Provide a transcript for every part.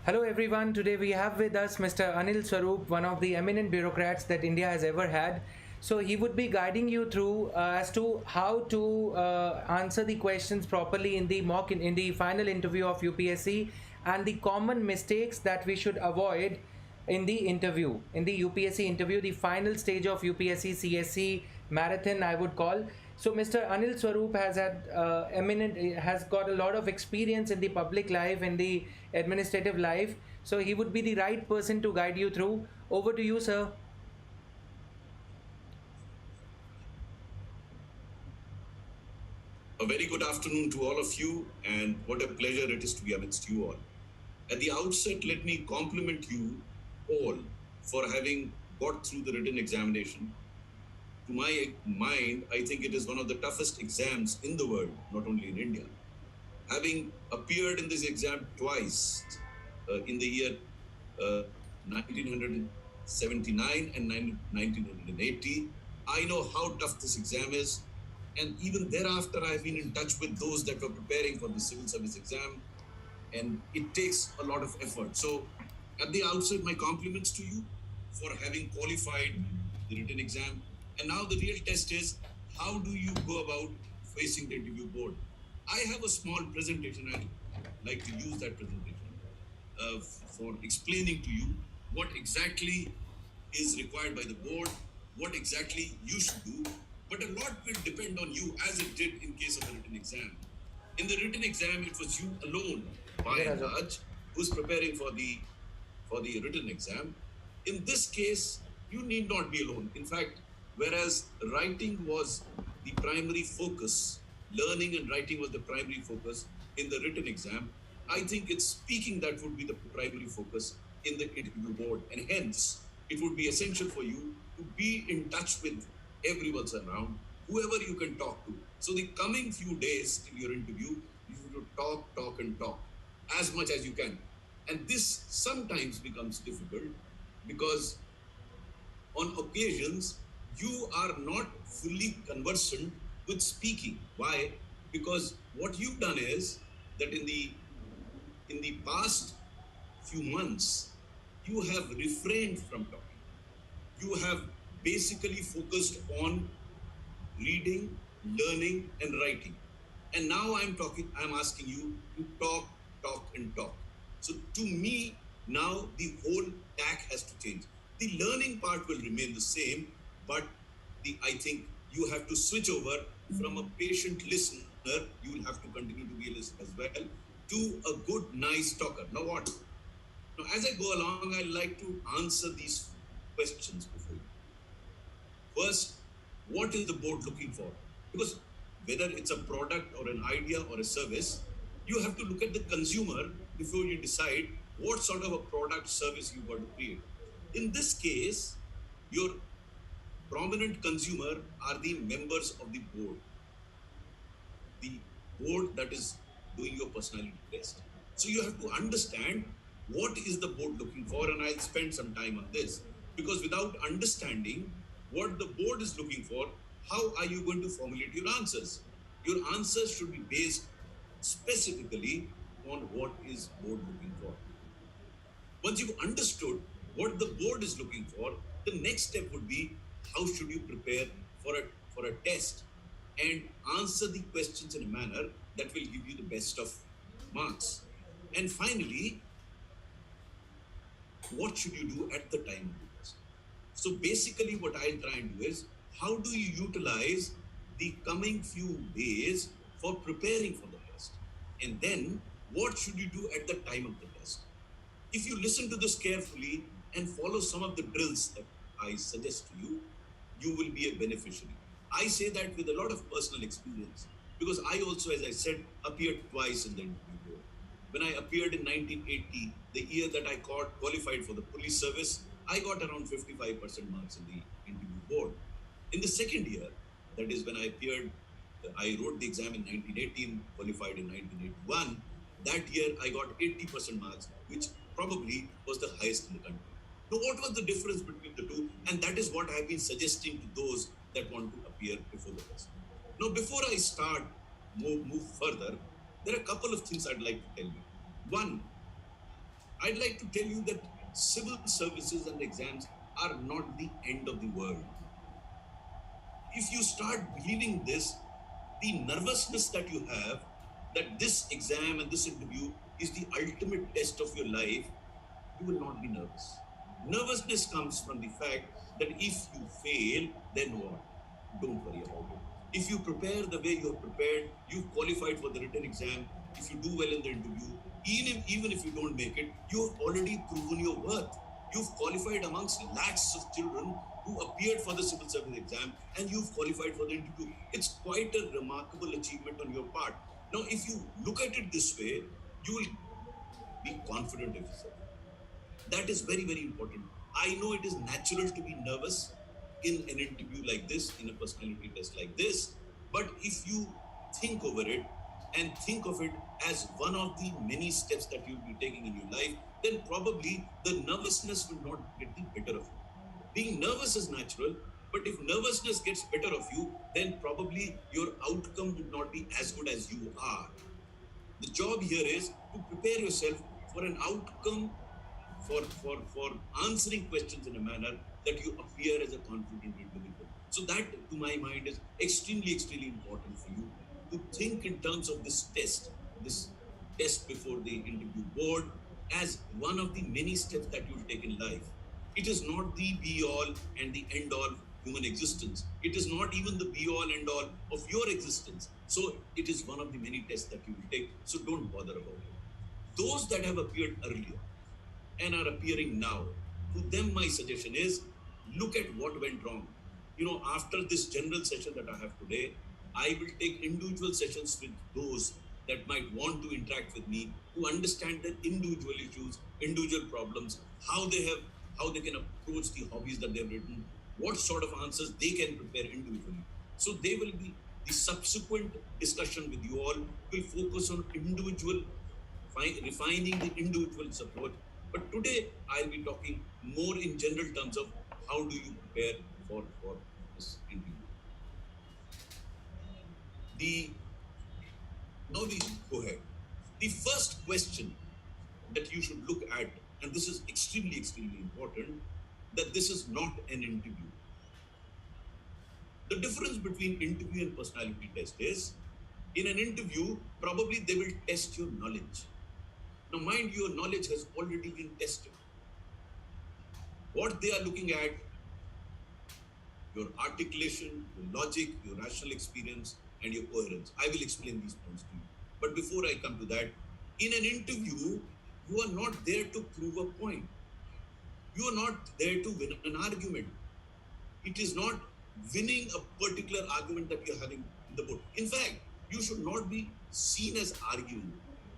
Hello everyone, today we have with us Mr. Anil Swarup, one of the eminent bureaucrats that India has ever had. So he would be guiding you through as to how to answer the questions properly in the final interview of UPSC, and the common mistakes that we should avoid in the interview, in the UPSC interview, the final stage of UPSC CSE marathon, I would call. So Mr. Anil Swarup has got a lot of experience in the public life, in the administrative life. So he would be the right person to guide you through. Over to you, sir. A very good afternoon to all of you, and what a pleasure it is to be amidst you all. At the outset, let me compliment you all for having got through the written examination. To my mind, I think it is one of the toughest exams in the world, not only in India. Having appeared in this exam twice in the year 1979 and 1980, I know how tough this exam is. And even thereafter, I've been in touch with those that were preparing for the civil service exam, and it takes a lot of effort. So at the outset, my compliments to you for having qualified the written exam. And now the real test is, how do you go about facing the interview board? I have a small presentation. I'd like to use that presentation for explaining to you what exactly is required by the board, what exactly you should do. But a lot will depend on you, as it did in case of the written exam. In the written exam, it was you alone, by and large, who's preparing for the written exam. In this case, you need not be alone. In fact, whereas writing was the primary focus, learning and writing was the primary focus in the written exam, I think it's speaking that would be the primary focus in the interview board. And hence, it would be essential for you to be in touch with everyone's around, whoever you can talk to. So the coming few days in your interview, you have to talk and talk as much as you can. And this sometimes becomes difficult because on occasions, you are not fully conversant with speaking. Why? Because what you've done is that in the past few months, you have refrained from talking. You have basically focused on reading, learning, and writing. And now I'm asking you to talk, and talk. So to me, now the whole tack has to change. The learning part will remain the same, but I think you have to switch over from a patient listener, you will have to continue to be a listener as well, to a good, nice talker. Now what? Now, as I go along, I'd like to answer these questions before you. First, what is the board looking for? Because whether it's a product or an idea or a service, you have to look at the consumer before you decide what sort of a product service you got to create. In this case, your prominent consumer are the members of the board that is doing your personality test. So you have to understand what is the board looking for, and I'll spend some time on this, because without understanding what the board is looking for, how are you going to formulate your answers? Your answers should be based specifically on what is board looking for. Once you've understood what the board is looking for, the next step would be, how should you prepare for a test and answer the questions in a manner that will give you the best of marks. And finally, what should you do at the time of the test? So basically what I'll try and do is, how do you utilize the coming few days for preparing for the test? And then what should you do at the time of the test? If you listen to this carefully and follow some of the drills that I suggest to you, you will be a beneficiary. I say that with a lot of personal experience, because I also, as I said, appeared twice in the interview board. When I appeared in 1980, the year that I qualified for the police service, I got around 55% marks in the interview board. In the second year, that is when I appeared, I wrote the exam in 1918, qualified in 1981. That year, I got 80% marks, which probably was the highest in the country. Now, what was the difference between the two? And that is what I've been suggesting to those that want to appear before the test. Now, before I start, move further, there are a couple of things I'd like to tell you. One, I'd like to tell you that civil services and exams are not the end of the world. If you start believing this, the nervousness that you have, that this exam and this interview is the ultimate test of your life, you will not be nervous. Nervousness comes from the fact that if you fail, then what? Don't worry about it. If you prepare the way you have prepared, you've qualified for the written exam, if you do well in the interview, even if you don't make it, you've already proven your worth. You've qualified amongst lakhs of children who appeared for the civil service exam, and you've qualified for the interview. It's quite a remarkable achievement on your part. Now, if you look at it this way, you will be confident of yourself. That is very, very important. I know it is natural to be nervous in an interview like this, in a personality test like this, but if you think over it and think of it as one of the many steps that you'll be taking in your life, then probably the nervousness will not get the better of you. Being nervous is natural, but if nervousness gets better of you, then probably your outcome would not be as good as you are. The job here is to prepare yourself for an outcome, for answering questions in a manner that you appear as a confident individual. So that, to my mind, is extremely, extremely important for you to think in terms of this test before the interview board as one of the many steps that you'll take in life. It is not the be all and the end all human existence. It is not even the be all and all of your existence. So it is one of the many tests that you will take. So don't bother about it. Those that have appeared earlier and are appearing now, to them my suggestion is look at what went wrong. After this general session that I have today, I will take individual sessions with those that might want to interact with me to understand their individual issues, individual problems, how they can approach the hobbies that they've written, what sort of answers they can prepare individually. So they will be the subsequent discussion with you all will focus on individual refining the individual's approach. But today I'll be talking more in general terms of how do you prepare for this interview. The Now we go ahead. The first question that you should look at, and this is extremely, extremely important, that this is not an interview. The difference between interview and personality test is, in an interview, probably they will test your knowledge. Now, mind you, your knowledge has already been tested. What they are looking at, your articulation, your logic, your rational experience, and your coherence. I will explain these points to you. But before I come to that, in an interview, you are not there to prove a point. You are not there to win an argument. It is not winning a particular argument that you're having in the board. In fact, you should not be seen as arguing.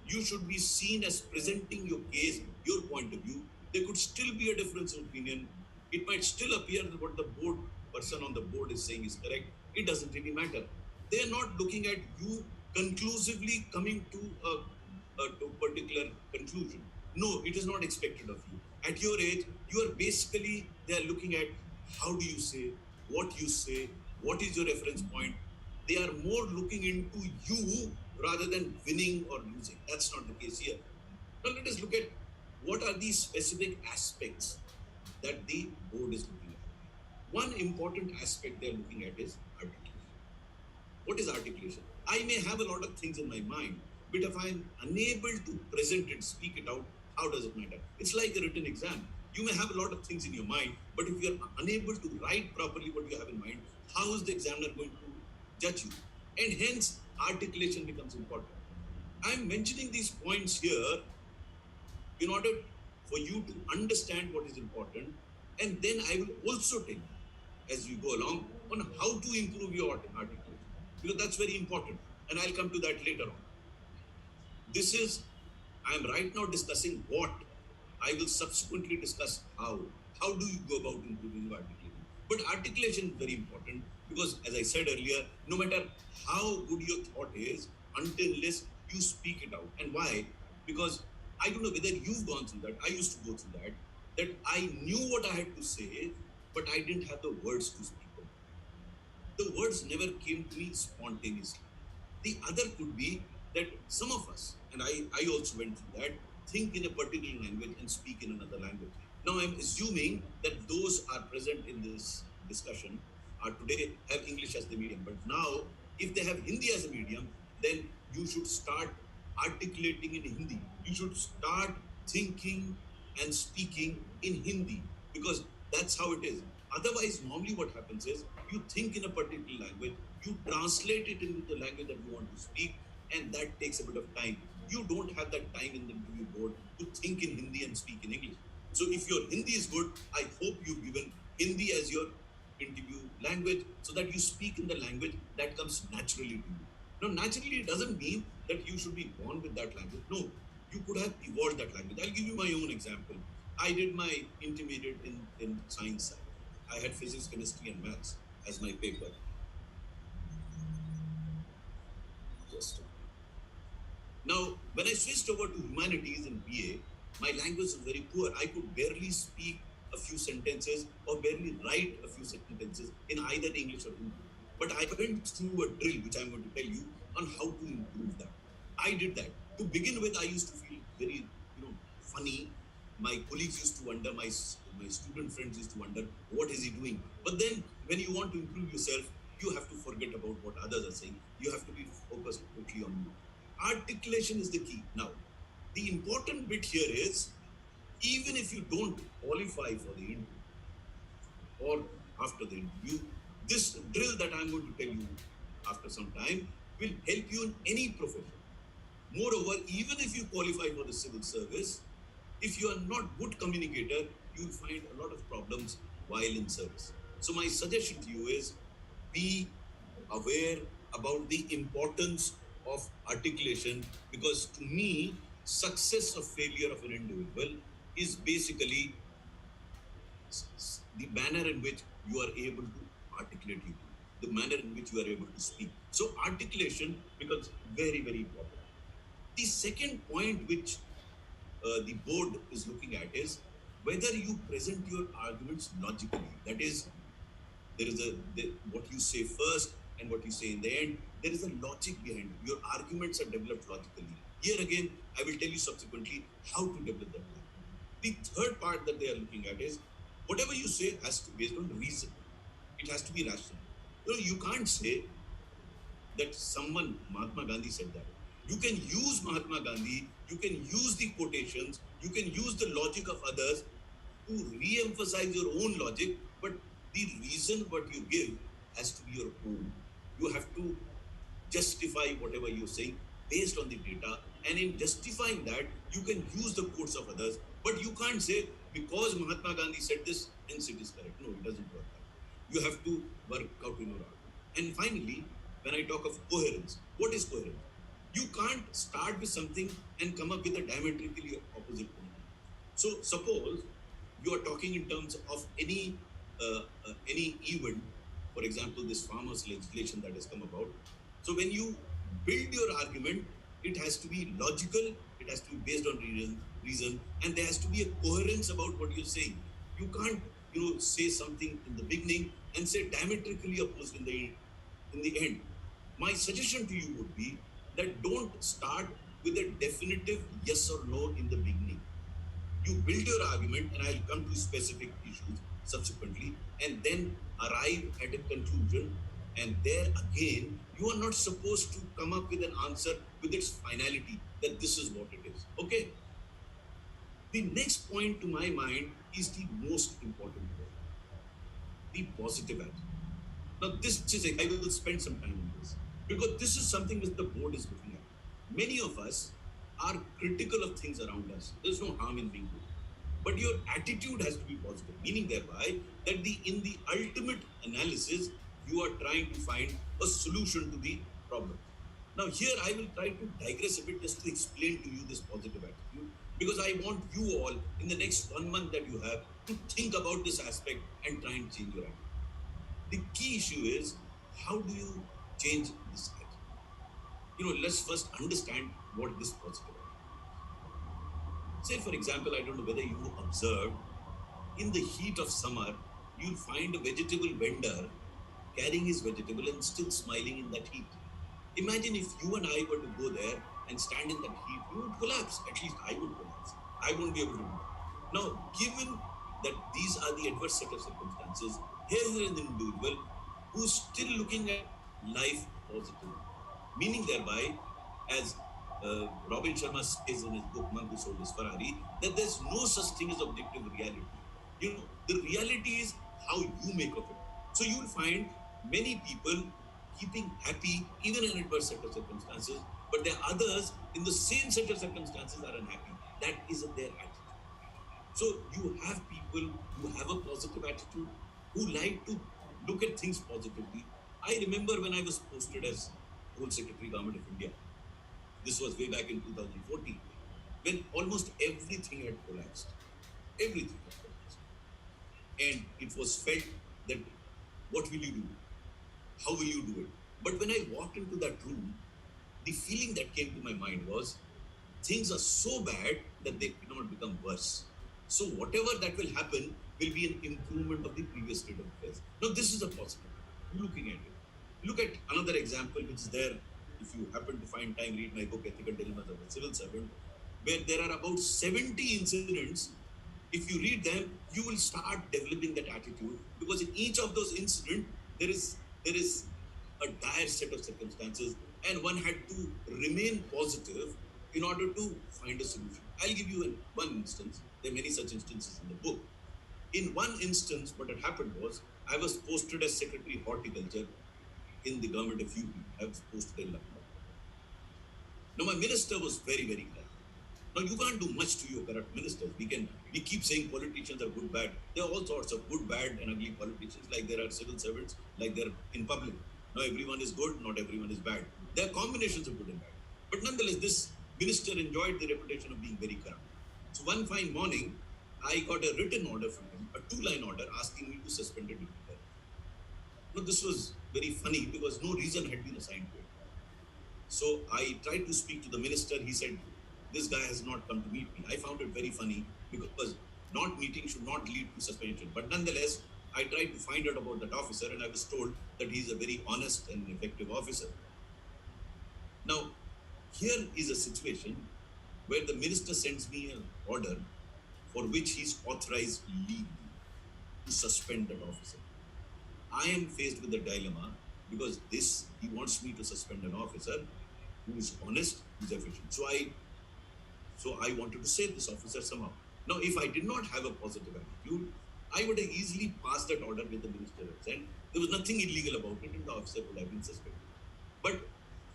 You should be seen as presenting your case, your point of view. There could still be a difference of opinion. It might still appear that what the board person on the board is saying is correct. It doesn't really matter. They are not looking at you conclusively coming to to a particular conclusion. No, it is not expected of you. At your age, you are basically, they are looking at how do you say, what is your reference point. They are more looking into you rather than winning or losing. That's not the case here. Now let us look at what are these specific aspects that the board is looking at. One important aspect they're looking at is articulation. What is articulation? I may have a lot of things in my mind, but if I'm unable to present it, speak it out, how does it matter? It's like a written exam. You may have a lot of things in your mind, but if you're unable to write properly what you have in mind, how is the examiner going to judge you? And hence, articulation becomes important. I'm mentioning these points here in order for you to understand what is important, and then I will also tell you as we go along on how to improve your articulation, because that's very important, and I'll come to that later on. This is, I am right now discussing what, I will subsequently discuss how. How do you go about improving your articulation? But articulation is very important because, as I said earlier, no matter how good your thought is, until unless you speak it out. And why? Because I don't know whether you've gone through that. I used to go through that. That I knew what I had to say, but I didn't have the words to speak them. The words never came to me spontaneously. The other could be that some of us, and I also went through that, think in a particular language and speak in another language. Now, I'm assuming that those are present in this discussion are today have English as the medium. But now, if they have Hindi as a medium, then you should start articulating in Hindi. You should start thinking and speaking in Hindi because that's how it is. Otherwise, normally what happens is you think in a particular language, you translate it into the language that you want to speak, and that takes a bit of time. You don't have that time in the interview board to think in Hindi and speak in English. So if your Hindi is good, I hope you've given Hindi as your interview language so that you speak in the language that comes naturally to you. Now, naturally, it doesn't mean that you should be born with that language. No, you could have evolved that language. I'll give you my own example. I did my intermediate in science side. I had physics, chemistry, and maths as my paper. Just now, when I switched over to humanities in BA, my language was very poor. I could barely speak a few sentences or barely write a few sentences in either English or Hindi. But I went through a drill, which I'm going to tell you, on how to improve that. I did that. To begin with, I used to feel very, funny. My colleagues used to wonder, my student friends used to wonder, what is he doing? But then, when you want to improve yourself, you have to forget about what others are saying. You have to be focused totally on you. Articulation is the key. Now, the important bit here is, even if you don't qualify for the interview or after the interview, this drill that I'm going to tell you after some time will help you in any profession. Moreover, even if you qualify for the civil service, if you are not good communicator, you will find a lot of problems while in service. So my suggestion to you is be aware about the importance of articulation, because to me, success or failure of an individual is basically the manner in which you are able to articulate you, the manner in which you are able to speak. So articulation becomes very, very important. The second point which the board is looking at is whether you present your arguments logically. That is, there is what you say first and what you say in the end. There is a logic behind it. Your arguments are developed logically. Here again, I will tell you subsequently how to develop that. The third part that they are looking at is whatever you say has to be based on reason. It has to be rational. You can't say that someone, Mahatma Gandhi said that. You can use Mahatma Gandhi, you can use the quotations, you can use the logic of others to re-emphasize your own logic, but the reason what you give has to be your own. You have to justify whatever you're saying based on the data, and in justifying that, you can use the quotes of others, but you can't say because Mahatma Gandhi said this, hence it is correct. No, it doesn't work that way. You have to work out in your argument. And finally, when I talk of coherence, what is coherence? You can't start with something and come up with a diametrically opposite point. So suppose you are talking in terms of any event, for example, this farmers' legislation that has come about. So when you build your argument, it has to be logical, it has to be based on reason, and there has to be a coherence about what you're saying. You can't, say something in the beginning and say diametrically opposed in the end. My suggestion to you would be that don't start with a definitive yes or no in the beginning. You build your argument, and I'll come to specific issues subsequently, and then arrive at a conclusion. And there again, you are not supposed to come up with an answer with its finality that this is what it is. Okay. The next point to my mind is the most important point, the positive attitude. Now, this is I will spend some time on this because this is something that the board is looking at. Many of us are critical of things around us. There's no harm in being good. But your attitude has to be positive, meaning thereby that in the ultimate analysis, you are trying to find a solution to the problem. Now, here I will try to digress a bit just to explain to you this positive attitude, because I want you all in the next 1 month that you have to think about this aspect and try and change your attitude. The key issue is, how do you change this attitude? Let's first understand what this positive attitude is. Say, for example, I don't know whether you observed, in the heat of summer, you'll find a vegetable vendor carrying his vegetable and still smiling in that heat. Imagine if you and I were to go there and stand in that heat, we would collapse. At least I would collapse. I won't be able to do that. Now, given that these are the adverse set of circumstances, here is an individual who's still looking at life positively, meaning thereby, as Robin Sharma says in his book Monk Who Sold His Ferrari, that there's no such thing as objective reality. You know, the reality is how you make of it. So you will find many people keeping happy even in adverse set of circumstances, but there are others in the same set of circumstances are unhappy. That isn't their attitude. So you have people who have a positive attitude, who like to look at things positively. I remember when I was posted as Home Secretary, Government of India. This was way back in 2014, when almost everything had collapsed. Everything had collapsed. And it was felt that what will you do? How will you do it? But when I walked into that room, the feeling that came to my mind was things are so bad that they cannot become worse. So whatever that will happen will be an improvement of the previous state of affairs. Now this is a positive. Looking at it. Look at another example which is there. If you happen to find time, read my book Ethical Dilemmas of a Civil Servant, where there are about 70 incidents. If you read them, you will start developing that attitude, because in each of those incidents there is a dire set of circumstances, and one had to remain positive in order to find a solution. I'll give you one instance. There are many such instances in the book. In one instance, what had happened was I was posted as Secretary Horticulture in the government of UP. I was posted in Lucknow. Now my minister was very, very corrupt. Now you can't do much to your corrupt ministers. We keep saying politicians are good, bad. There are all sorts of good, bad, and ugly politicians, like there are civil servants, like they're in public. Now everyone is good, not everyone is bad. There are combinations of good and bad. But nonetheless, this minister enjoyed the reputation of being very corrupt. So one fine morning, I got a written order from him, a 2-line order asking me to suspend a duty there. Now this was very funny because no reason had been assigned to it. So I tried to speak to the minister. He said, this guy has not come to meet me. I found it very funny because not meeting should not lead to suspension. But nonetheless, I tried to find out about that officer, and I was told that he's a very honest and effective officer. Now, here is a situation where the minister sends me an order for which he's authorized legally to suspend that officer. I am faced with a dilemma because he wants me to suspend an officer who is honest, who is efficient. So I wanted to save this officer somehow. Now, if I did not have a positive attitude, I would have easily passed that order with the minister had sent. There was nothing illegal about it, and the officer would have been suspended. But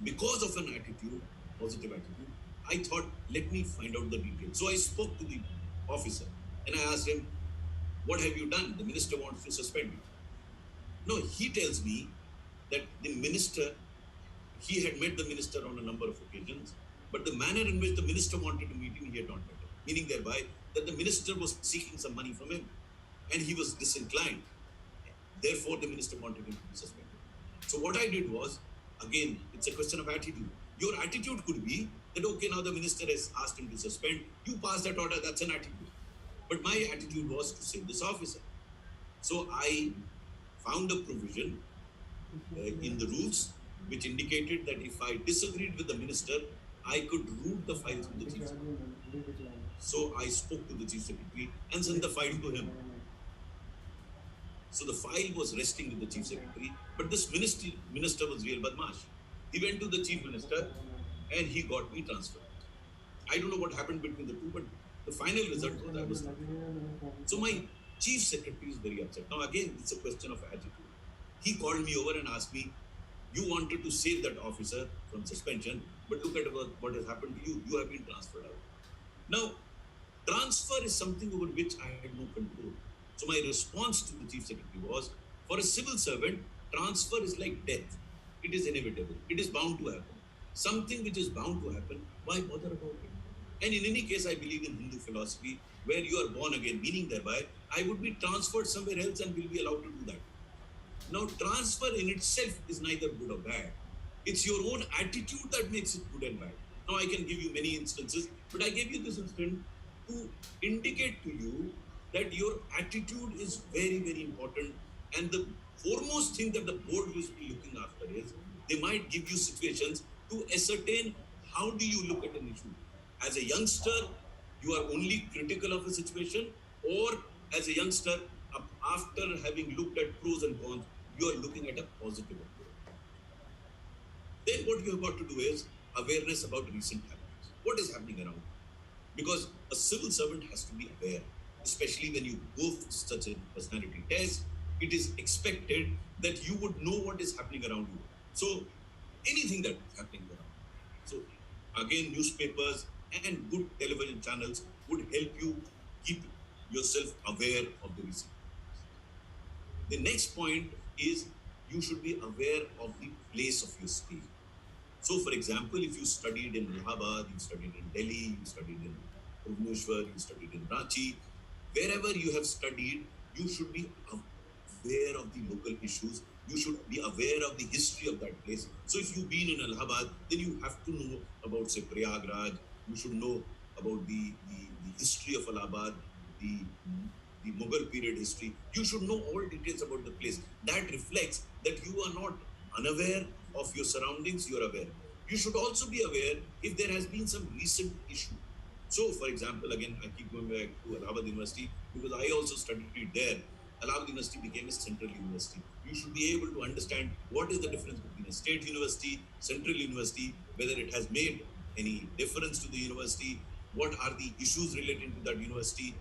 because of an attitude, positive attitude, I thought, let me find out the details. So I spoke to the officer and I asked him, what have you done? The minister wants to suspend you. No, he tells me that the minister, he had met the minister on a number of occasions, but the manner in which the minister wanted to meet him, he had not met him. Meaning thereby that the minister was seeking some money from him and he was disinclined. Therefore, the minister wanted him to be suspended. So what I did was, again, it's a question of attitude. Your attitude could be that, okay, now the minister has asked him to suspend, you pass that order, that's an attitude. But my attitude was to save this officer. So I found a provision in the rules which indicated that if I disagreed with the minister, I could route the file to the chief secretary. So I spoke to the chief secretary and sent the file to him. So the file was resting with the chief secretary, but this minister was real badmash. He went to the chief minister and he got me transferred. I don't know what happened between the two, but the final result was I was transferred. So my chief secretary is very upset. Now again, it's a question of attitude. He called me over and asked me, you wanted to save that officer from suspension, but look at what has happened to you. You have been transferred out. Now, transfer is something over which I had no control. So my response to the chief secretary was, for a civil servant, transfer is like death. It is inevitable. It is bound to happen. Something which is bound to happen, why bother about it? And in any case, I believe in Hindu philosophy, where you are born again, meaning thereby, I would be transferred somewhere else and will be allowed to do that. Now, transfer in itself is neither good or bad. It's your own attitude that makes it good and bad. Now, I can give you many instances, but I gave you this instance to indicate to you that your attitude is very, very important. And the foremost thing that the board will be looking after is they might give you situations to ascertain how do you look at an issue. As a youngster, You are only critical of a situation, or as a youngster, after having looked at pros and cons, you are looking at a positive approach. Then what you have got to do is awareness about recent happenings. What is happening around? Because a civil servant has to be aware, especially when you go for such a personality test. It is expected that you would know what is happening around you. So anything that is happening around. So again, newspapers and good television channels would help you keep yourself aware of the recent. The next point is you should be aware of the place of your stay. So, for example, if you studied in Allahabad, you studied in Delhi, you studied in Bhubaneswar, you studied in Ranchi, wherever you have studied, you should be aware of the local issues. You should be aware of the history of that place. So, if you've been in Allahabad, then you have to know about, say, Prayagraj. You should know about the history of Allahabad, the the Mughal period history. You should know all details about the place. That reflects that you are not unaware of your surroundings, you are aware. You should also be aware if there has been some recent issue. So, for example, again, I keep going back to Allahabad University because I also studied there. Allahabad University became a central university. You should be able to understand what is the difference between a state university, central university, whether it has made any difference to the university, what are the issues relating to that university.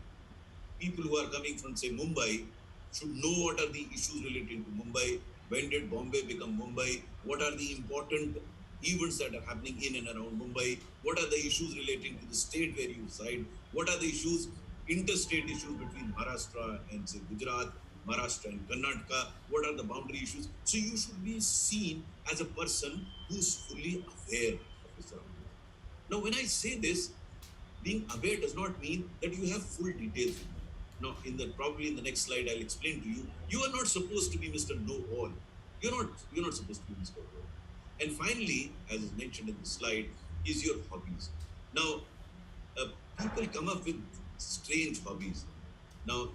People who are coming from, say, Mumbai should know what are the issues relating to Mumbai. When did Bombay become Mumbai? What are the important events that are happening in and around Mumbai? What are the issues relating to the state where you reside? What are the issues, interstate issues between Maharashtra and, say, Gujarat, Maharashtra and Karnataka? What are the boundary issues? So you should be seen as a person who's fully aware of his surroundings. Now, when I say this, being aware does not mean that you have full details. Now, probably in the next slide, I'll explain to you. You are not supposed to be Mr. Know-all. You're not supposed to be Mr. Know-all. And finally, as is mentioned in the slide, is your hobbies. Now, people come up with strange hobbies. Now,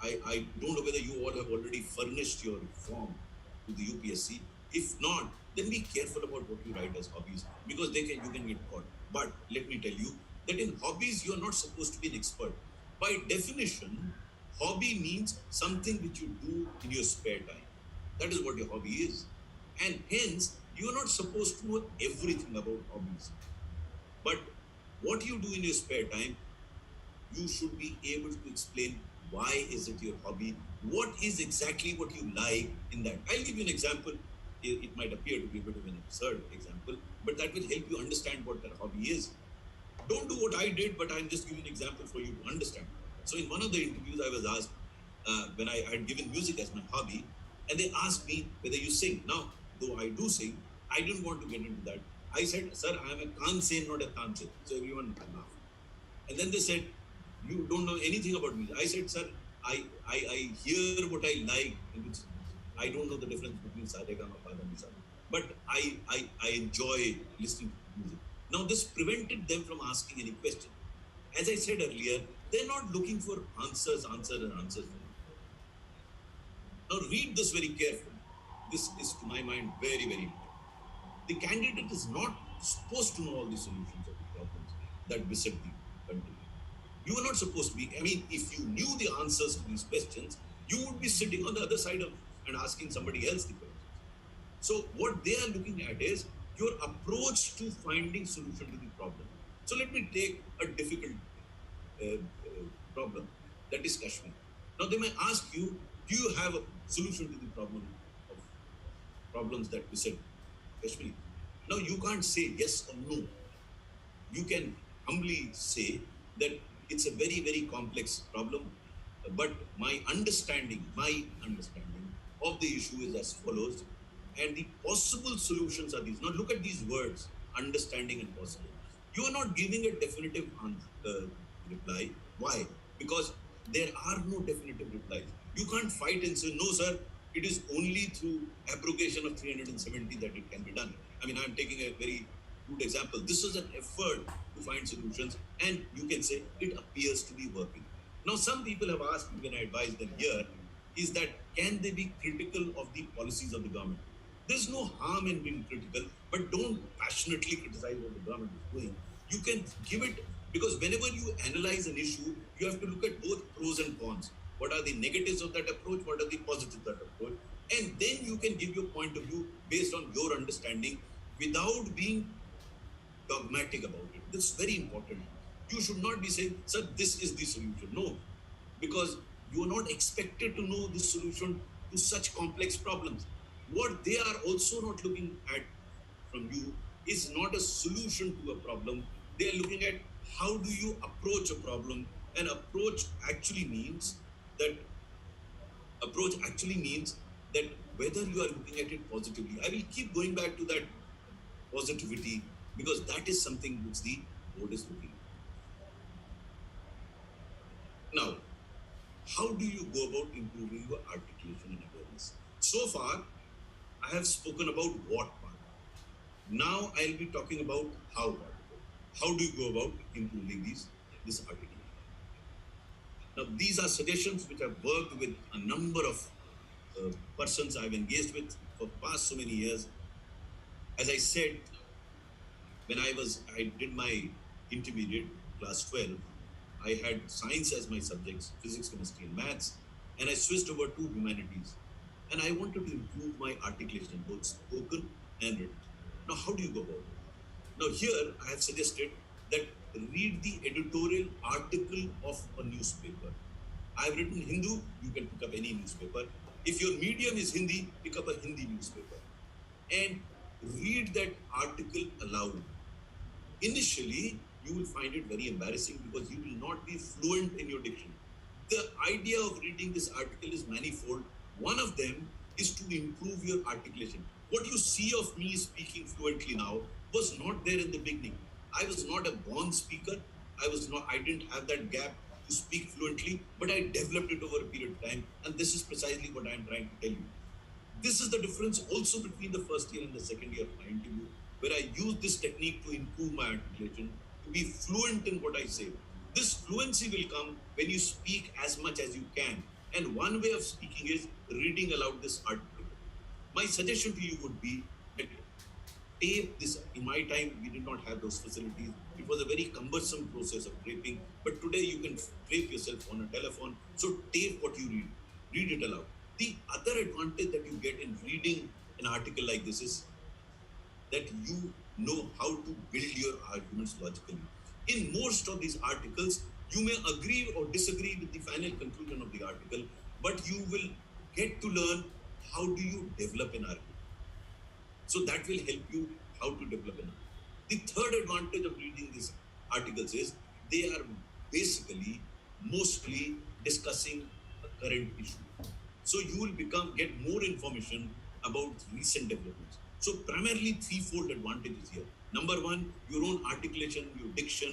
I don't know whether you all have already furnished your form to the UPSC. If not, then be careful about what you write as hobbies because you can get caught. But let me tell you that in hobbies, you're not supposed to be an expert. By definition, hobby means something which you do in your spare time. That is what your hobby is. And hence, you're not supposed to know everything about hobbies. But what you do in your spare time, you should be able to explain why is it your hobby, what is exactly what you like in that. I'll give you an example. It might appear to be a bit of an absurd example, but that will help you understand what that hobby is. Don't do what I did, but I'm just giving an example for you to understand. So in one of the interviews, I was asked when I had given music as my hobby, and they asked me whether you sing. Now, though I do sing, I didn't want to get into that. I said, sir, I am a Kansen, not a Tanse. So everyone laughed. And then they said, you don't know anything about music. I said, sir, I hear what I like, which I don't know the difference between Sadegama, Padam, but I enjoy listening to music. Now, this prevented them from asking any question. As I said earlier, they're not looking for answers. Now, read this very carefully. This is, to my mind, very, very important. The candidate is not supposed to know all the solutions of the problems that beset the country. You are not supposed to be. I mean, if you knew the answers to these questions, you would be sitting on the other side of and asking somebody else the questions. So, what they are looking at is your approach to finding solution to the problem. So let me take a difficult problem, that is Kashmir. Now they may ask you, do you have a solution to the problems that beset Kashmir? Now you can't say yes or no. You can humbly say that it's a very, very complex problem, but my understanding of the issue is as follows. And the possible solutions are these. Now look at these words, understanding and possible. You are not giving a definitive reply. Why? Because there are no definitive replies. You can't fight and say, no, sir, it is only through abrogation of 370 that it can be done. I mean, I'm taking a very good example. This is an effort to find solutions, and you can say it appears to be working. Now, some people have asked me when I advise them here, is that can they be critical of the policies of the government? There's no harm in being critical, but don't passionately criticize what the government is doing. You can give it Because whenever you analyze an issue, you have to look at both pros and cons. What are the negatives of that approach? What are the positives of that approach? And then you can give your point of view based on your understanding without being dogmatic about it. This is very important. You should not be saying, sir, this is the solution. No, because you are not expected to know the solution to such complex problems. What they are also not looking at from you is not a solution to a problem. They are looking at how do you approach a problem. And that approach actually means that whether you are looking at it positively. I will keep going back to that positivity because that is something which the board is looking at. Now, how do you go about improving your articulation and awareness? So far, I have spoken about what part. Now I'll be talking about how part. How do you go about improving this articulation? Now, these are suggestions which I've worked with a number of persons I've engaged with for past so many years. As I said, when I did my intermediate, class 12, I had science as my subjects, physics, chemistry, and maths, and I switched over to humanities. And I wanted to improve my articulation, both spoken and written. Now, how do you go about it? Now, here I have suggested that read the editorial article of a newspaper. I've written Hindu, you can pick up any newspaper. If your medium is Hindi, pick up a Hindi newspaper and read that article aloud. Initially, you will find it very embarrassing because you will not be fluent in your diction. The idea of reading this article is manifold. One of them is to improve your articulation. What you see of me speaking fluently now was not there in the beginning. I was not a born speaker. I didn't have that gap to speak fluently, but I developed it over a period of time. And this is precisely what I'm trying to tell you. This is the difference also between the first year and the second year of my interview, where I use this technique to improve my articulation, to be fluent in what I say. This fluency will come when you speak as much as you can. And one way of speaking is reading aloud this article. My suggestion to you would be that tape this. In my time, we did not have those facilities. It was a very cumbersome process of taping. But today you can tape yourself on a telephone. So tape what you read it aloud. The other advantage that you get in reading an article like this is that you know how to build your arguments logically. In most of these articles, you may agree or disagree with the final conclusion of the article, but you will get to learn how do you develop an argument. So that will help you how to develop an argument. The third advantage of reading these articles is they are basically mostly discussing a current issue. So you will get more information about recent developments. So primarily threefold advantages here. Number one, your own articulation, your diction,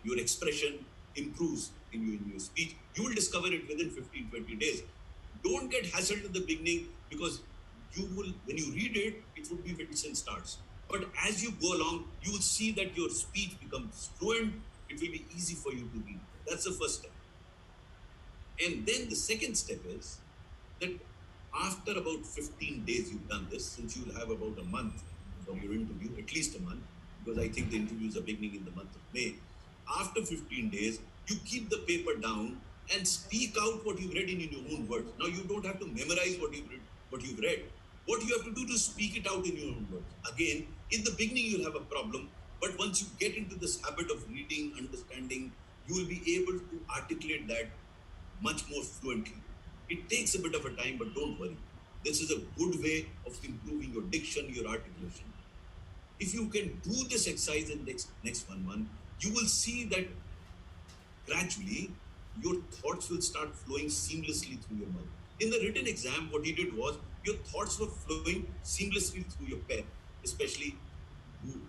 your expression improves in your speech. You will discover it within 15, 20 days. Don't get hassled in the beginning because when you read it, it would be fits and starts. But as you go along, you will see that your speech becomes fluent. It will be easy for you to read. That's the first step. And then the second step is that after about 15 days you've done this, since you'll have about a month for your interview, at least a month, because I think the interviews are beginning in the month of May. After 15 days, you keep the paper down and speak out what you've read in your own words. Now you don't have to memorize what you've read. What you have to do to speak it out in your own words. Again, in the beginning you'll have a problem, but once you get into this habit of reading, understanding, you will be able to articulate that much more fluently. It takes a bit of a time, but don't worry. This is a good way of improving your diction, your articulation. If you can do this exercise in next 1 month, you will see that gradually your thoughts will start flowing seamlessly through your mind. In the written exam, what he did was your thoughts were flowing seamlessly through your pen, especially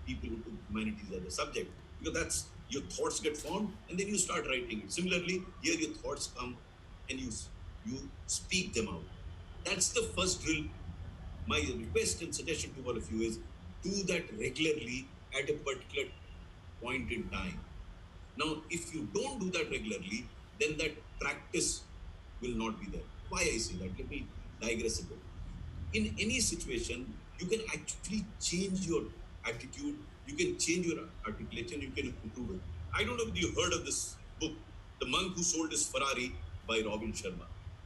people who took humanities as a subject, because that's your thoughts get formed and then you start writing it. Similarly, here your thoughts come and you speak them out. That's the first drill. My request and suggestion to all of you is do that regularly at a particular point in time. Now, if you don't do that regularly, then that practice will not be there. Why I say that? Let me digress a bit. In any situation, you can actually change your attitude, you can change your articulation, you can improve it. I don't know if you heard of this book, The Monk Who Sold His Ferrari by Robin Sharma.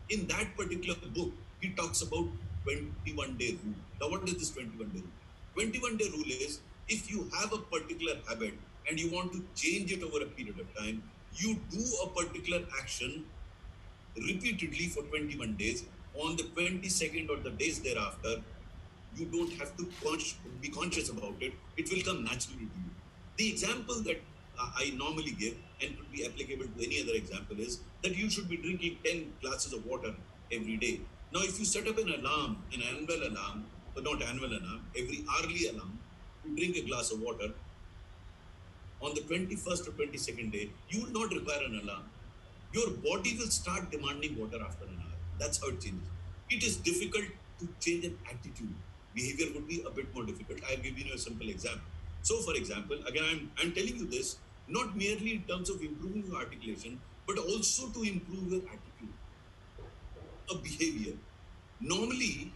In that particular book, he talks about 21-day rule. Now, what is this 21-day rule? 21-day rule is if you have a particular habit and you want to change it over a period of time, you do a particular action repeatedly for 21 days. On the 22nd or the days thereafter, you don't have to be conscious about it. It will come naturally to you. The example that I normally give and could be applicable to any other example is that you should be drinking 10 glasses of water every day. Now, if you set up an alarm, an annual alarm, but not annual alarm, every hourly alarm to drink a glass of water, on the 21st or 22nd day, you will not require an alarm. Your body will start demanding water after an hour. That's how it changes. It is difficult to change an attitude. Behavior would be a bit more difficult. I'll give you a simple example. So, for example, again, I'm telling you this not merely in terms of improving your articulation, but also to improve your attitude, a behavior. Normally,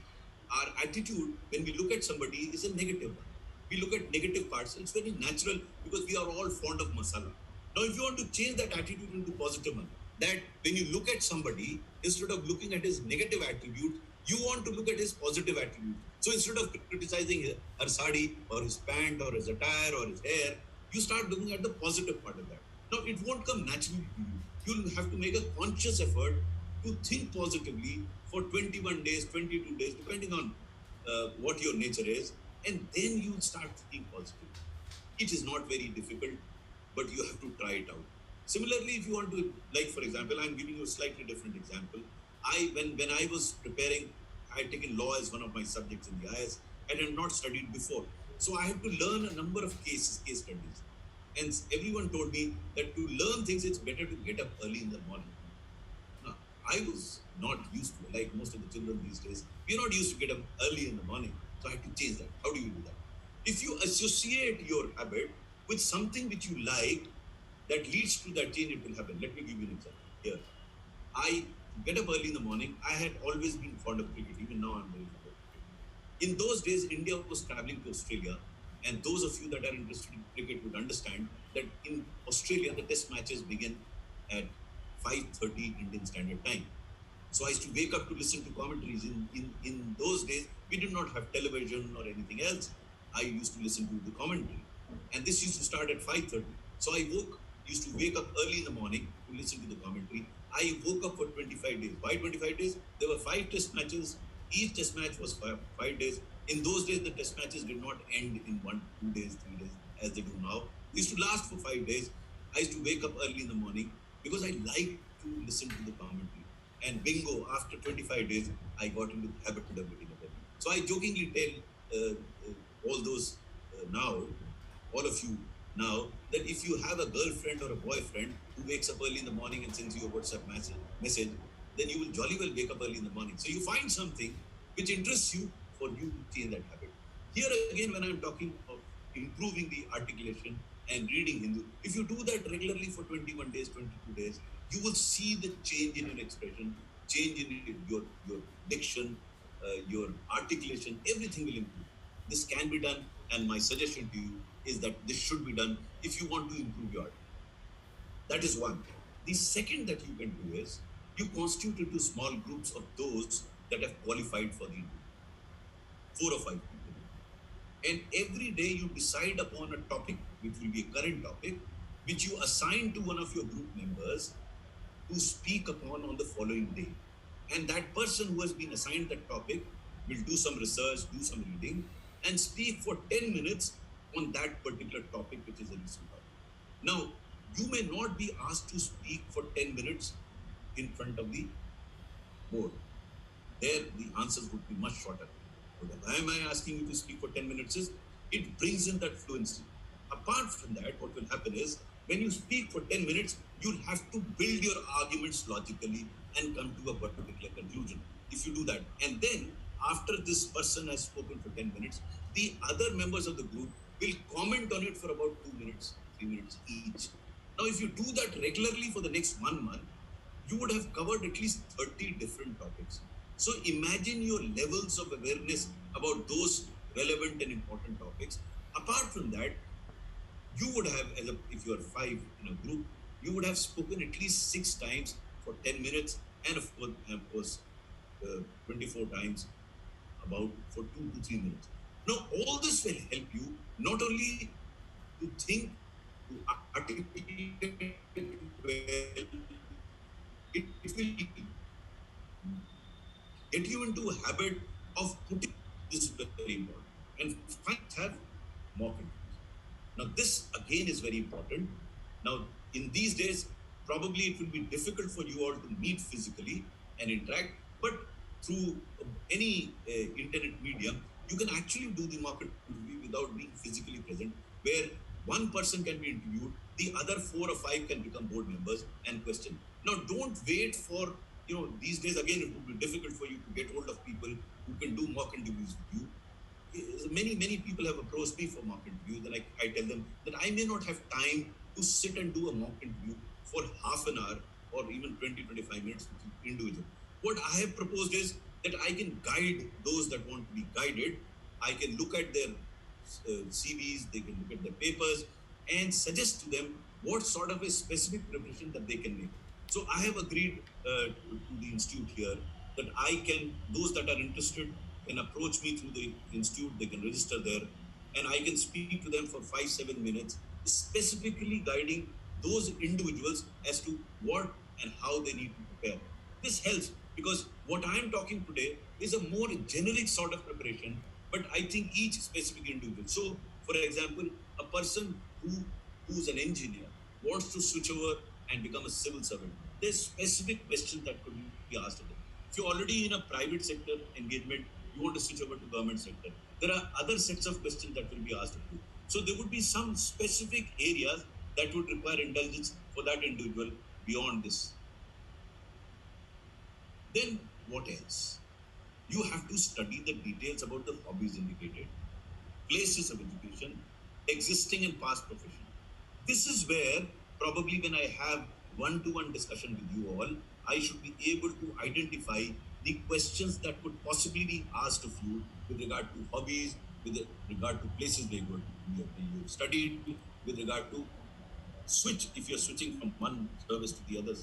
our attitude when we look at somebody is a negative one. We look at negative parts. It's very natural because we are all fond of masala. Now, if you want to change that attitude into positive one, that when you look at somebody, instead of looking at his negative attribute, you want to look at his positive attribute. So instead of criticizing her sari or his pant or his attire or his hair, you start looking at the positive part of that. Now, it won't come naturally to you. You'll have to make a conscious effort to think positively for 21 days, 22 days, depending on what your nature is, and then you'll start thinking positive. It is not very difficult, but you have to try it out. Similarly, if you want to, like for example, I'm giving you a slightly different example. When I was preparing, I had taken law as one of my subjects in the IAS. I had not studied before, so I had to learn a number of case studies. And everyone told me that to learn things, it's better to get up early in the morning. Now, I was not used to it, like most of the children these days. We're not used to get up early in the morning, so I had to change that. How do you do that? If you associate your habit with something which you like, that leads to that change, it will happen. Let me give you an example. Here, I get up early in the morning. I had always been fond of cricket. Even now, I'm very fond of cricket. In those days, India was traveling to Australia, and those of you that are interested in cricket would understand that in Australia, the test matches begin at 5:30 Indian Standard Time. So I used to wake up to listen to commentaries. In those days, we did not have television or anything else. I used to listen to the commentary. And this used to start at 5:30. So I used to wake up early in the morning to listen to the commentary. I woke up for 25 days. Why 25 days? There were 5 test matches. Each test match was 5 days. In those days, the test matches did not end in 1, 2 days, 3 days, as they do now. They used to last for 5 days. I used to wake up early in the morning because I liked to listen to the commentary. And bingo, after 25 days, I got into the habit of getting up early. So I jokingly tell all those now, all of you now, that if you have a girlfriend or a boyfriend who wakes up early in the morning and sends you a WhatsApp message, then you will jolly well wake up early in the morning. So you find something which interests you for you to change that habit. Here again, when I'm talking of improving the articulation and reading Hindu, if you do that regularly for 21 days, 22 days, you will see the change in your expression, change in your diction, your articulation, everything will improve. This can be done, and my suggestion to you is that this should be done if you want to improve your art. That is one. The second that you can do is you constitute into small groups of those that have qualified for the interview, 4 or 5 people. And every day you decide upon a topic, which will be a current topic, which you assign to one of your group members to speak upon on the following day. And that person who has been assigned that topic will do some research, do some reading, and speak for 10 minutes on that particular topic, which is a recent topic. Now, you may not be asked to speak for 10 minutes in front of the board. There, the answers would be much shorter. But why am I asking you to speak for 10 minutes is, it brings in that fluency. Apart from that, what will happen is, when you speak for 10 minutes, you'll have to build your arguments logically and come to a particular conclusion. If you do that, and then after this person has spoken for 10 minutes, the other members of the group will comment on it for about 2 minutes, 3 minutes each. Now, if you do that regularly for the next 1 month, you would have covered at least 30 different topics. So imagine your levels of awareness about those relevant and important topics. Apart from that, you would have, if you are 5 in a group, you would have spoken at least 6 times for 10 minutes, and of course 24 times about for 2 to 3 minutes. Now, all this will help you not only to think, to articulate well, it will get you into a habit of putting this very important. And finally, have mock interviews. Now, this again is very important. Now, in these days, probably it will be difficult for you all to meet physically and interact, but through any internet medium, you can actually do the mock interview without being physically present, where one person can be interviewed, the other 4 or 5 can become board members and question. Now, don't wait for, these days, again, it would be difficult for you to get hold of people who can do mock interviews with you. Many people have approached me for mock interviews, and I tell them that I may not have time to sit and do a mock interview for half an hour or even 20-25 minutes with each individual. What I have proposed is that I can guide those that want to be guided. I can look at their CVs, they can look at their papers, and suggest to them what sort of a specific preparation that they can make. So I have agreed to the institute here that those that are interested can approach me through the institute, they can register there, and I can speak to them for 5-7 minutes, specifically guiding those individuals as to what and how they need to prepare. This helps because what I am talking today is a more generic sort of preparation, but I think each specific individual. So, for example, a person who's an engineer wants to switch over and become a civil servant. There's specific questions that could be asked of them. If you're already in a private sector engagement, you want to switch over to government sector, there are other sets of questions that will be asked of you. So there would be some specific areas that would require indulgence for that individual beyond this. Then what else? You have to study the details about the hobbies indicated, places of education, existing and past profession. This is where probably when I have one-to-one discussion with you all, I should be able to identify the questions that could possibly be asked of you with regard to hobbies, with regard to places where you studied, with regard to switch, if you're switching from one service to the other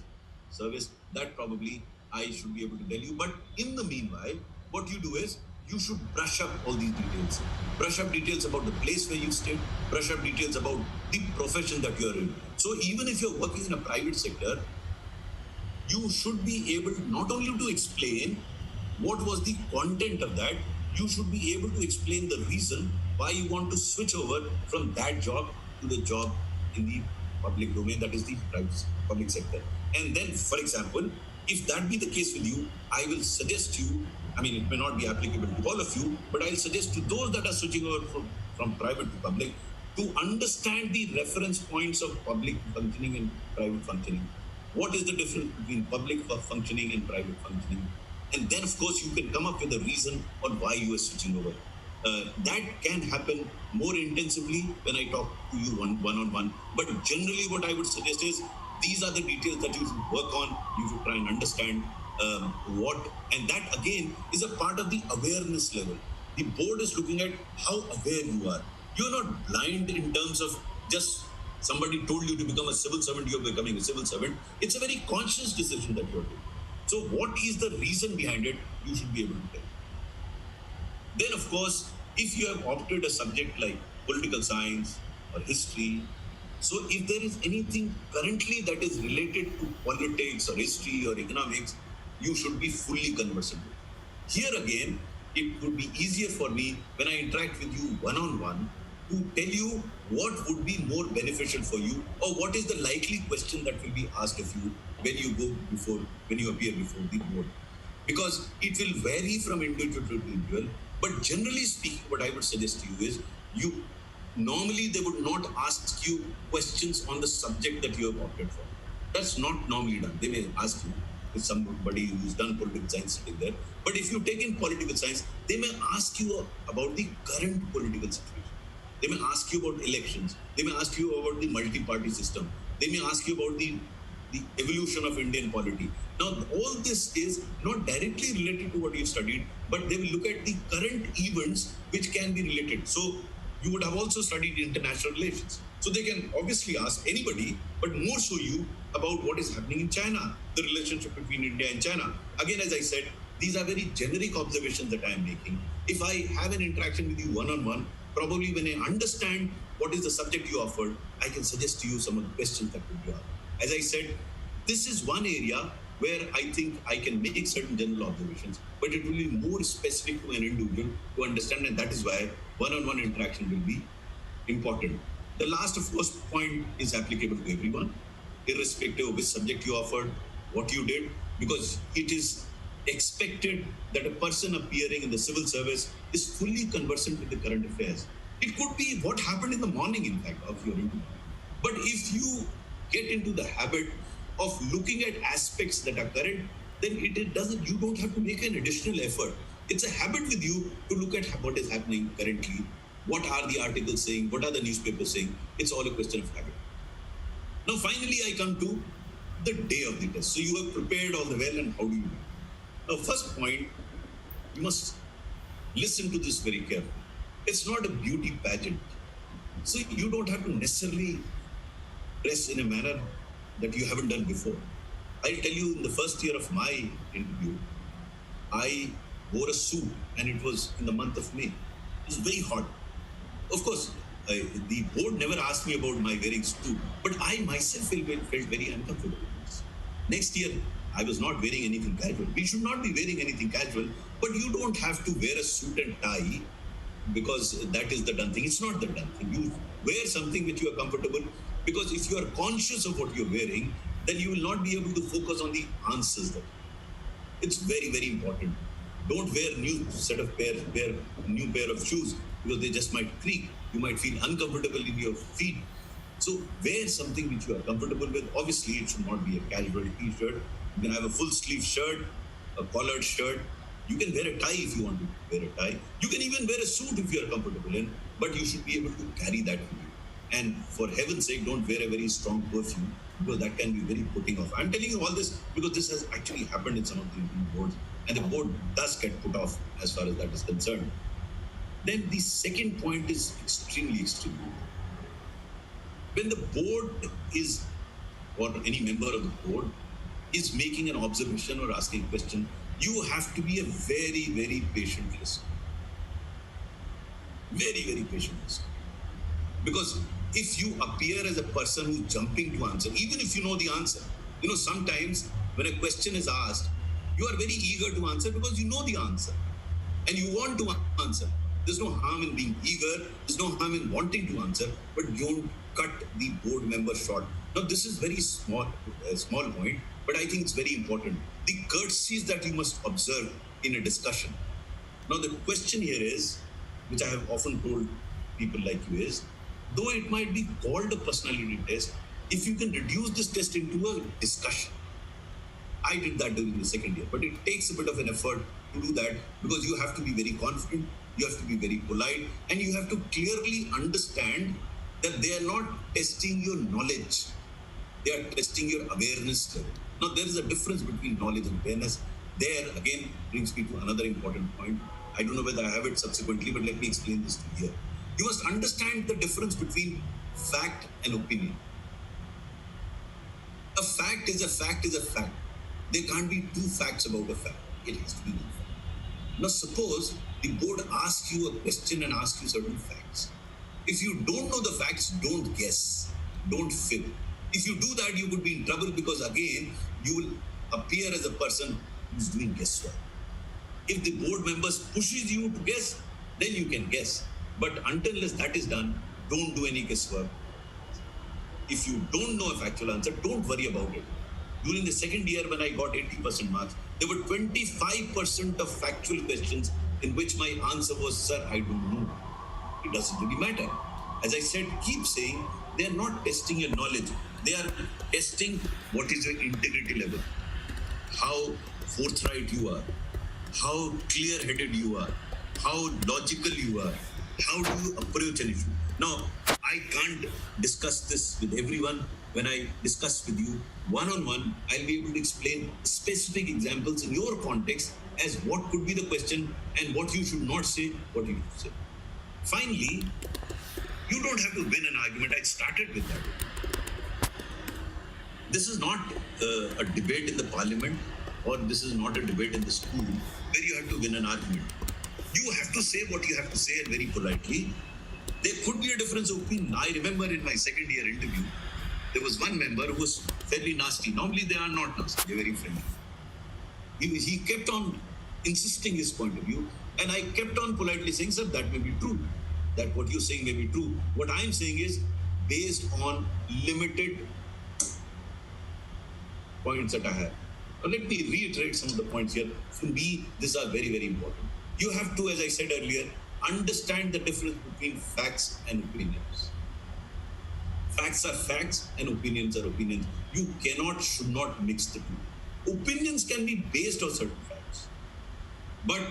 service, that probably I should be able to tell you. But in the meanwhile, what you do is you should brush up all these details. Brush up details about the place where you stayed, brush up details about the profession that you're in. So even if you're working in a private sector, you should be able not only to explain what was the content of that, you should be able to explain the reason why you want to switch over from that job to the job in the public domain, that is the public sector. And then, for example, if that be the case with you, I will suggest you, it may not be applicable to all of you, but I'll suggest to those that are switching over from private to public to understand the reference points of public functioning and private functioning. What is the difference between public functioning and private functioning? And then, of course, you can come up with a reason on why you are switching over. That can happen more intensively when I talk to you one-on-one. But generally, what I would suggest is these are the details that you should work on. You should try and understand and that again is a part of the awareness level. The board is looking at how aware you are. You're not blind in terms of just somebody told you to become a civil servant, you're becoming a civil servant. It's a very conscious decision that you're taking. So what is the reason behind it? You should be able to tell. Then, of course, if you have opted a subject like political science or history, so if there is anything currently that is related to politics or history or economics, you should be fully conversant with. Here again, it would be easier for me when I interact with you one-on-one to tell you what would be more beneficial for you or what is the likely question that will be asked of you when you appear before the board. Because it will vary from individual to individual, but generally speaking, what I would suggest to you is normally they would not ask you questions on the subject that you have opted for. That's not normally done. They may ask you if somebody who's done political science sitting there. But if you take in political science, they may ask you about the current political situation. They may ask you about elections. They may ask you about the multi-party system. They may ask you about the evolution of Indian polity. Now, all this is not directly related to what you've studied, but they will look at the current events which can be related. So, you would have also studied international relations. So they can obviously ask anybody, but more so you about what is happening in China, the relationship between India and China. Again, as I said, these are very generic observations that I am making. If I have an interaction with you one-on-one, probably when I understand what is the subject you offered, I can suggest to you some of the questions that could be asked. As I said, this is one area where I think I can make certain general observations, but it will be more specific to an individual to understand, and that is why one-on-one interaction will be important. The last, of course, point is applicable to everyone, irrespective of which subject you offered, what you did, because it is expected that a person appearing in the civil service is fully conversant with the current affairs. It could be what happened in the morning, in fact, of your interview. But if you get into the habit of looking at aspects that are current, then it doesn't, you don't have to make an additional effort. It's a habit with you to look at what is happening currently. What are the articles saying? What are the newspapers saying? It's all a question of habit. Now, finally, I come to the day of the test. So you have prepared all the well, and how do you do? Now, first point, you must listen to this very carefully. It's not a beauty pageant. So you don't have to necessarily dress in a manner that you haven't done before. I'll tell you, in the first year of my interview, I wore a suit, and it was in the month of May. It was very hot. Of course, the board never asked me about my wearing suit, but I myself felt very uncomfortable. Next year, I was not wearing anything casual. We should not be wearing anything casual, but you don't have to wear a suit and tie because that is the done thing. It's not the done thing. You wear something which you are comfortable, because if you are conscious of what you're wearing, then you will not be able to focus on the answers. It's very, very important. Don't wear new pair of shoes, because they just might creak. You might feel uncomfortable in your feet. So wear something which you are comfortable with. Obviously, it should not be a casual t-shirt. You can have a full sleeve shirt, a collared shirt. You can wear a tie if you want to wear a tie. You can even wear a suit if you are comfortable in, but you should be able to carry that with you. And for heaven's sake, don't wear a very strong perfume, because that can be very putting off. I'm telling you all this because this has actually happened in some of the boards, and the board does get put off as far as that is concerned. Then the second point is extremely important. When the board is, or any member of the board is making an observation or asking a question, you have to be a very, very patient listener. Very, very patient listener. Because if you appear as a person who's jumping to answer, even if you know the answer, sometimes when a question is asked, you are very eager to answer because you know the answer and you want to answer. There's no harm in being eager. There's no harm in wanting to answer, but don't cut the board member short. Now, this is very small point, but I think it's very important. The courtesies that you must observe in a discussion. Now, the question here is, which I have often told people like you is, though it might be called a personality test, if you can reduce this test into a discussion. I did that during the second year, but it takes a bit of an effort to do that, because you have to be very confident, you have to be very polite, and you have to clearly understand that they are not testing your knowledge, they are testing your awareness level. Now, there is a difference between knowledge and awareness. There, again, brings me to another important point. I don't know whether I have it subsequently, but let me explain this to you here. You must understand the difference between fact and opinion. A fact is a fact is a fact. There can't be two facts about a fact. It has to be one fact. Now, suppose the board asks you a question and asks you certain facts. If you don't know the facts, don't guess, don't fib. If you do that, you could be in trouble, because again, you will appear as a person who's doing guesswork. If the board members pushes you to guess, then you can guess. But until that is done, don't do any guesswork. If you don't know a factual answer, don't worry about it. During the second year, when I got 80% marks, there were 25% of factual questions in which my answer was, sir, I don't know. It doesn't really matter. As I said, keep saying, they are not testing your knowledge. They are testing what is your integrity level, how forthright you are, how clear-headed you are, how logical you are, how do you approach an issue. Now, I can't discuss this with everyone. When I discuss with you one-on-one, I'll be able to explain specific examples in your context as what could be the question and what you should not say, what you should say. Finally, You don't have to win an argument. I started with that. This is not a debate in the parliament, or this is not a debate in the school where you have to win an argument. You have to say what you have to say, and very politely. There could be a difference of opinion. I remember in my second year interview, there was one member who was fairly nasty. Normally they are not nasty, they're very friendly. He kept on insisting his point of view, and I kept on politely saying, sir, that may be true. That what you're saying may be true. What I'm saying is based on limited points that I have. Now let me reiterate some of the points here. For me, these are very, very important. You have to, as I said earlier, understand the difference between facts and opinions. Facts are facts and opinions are opinions. You cannot, should not mix the two. Opinions can be based on certain facts, but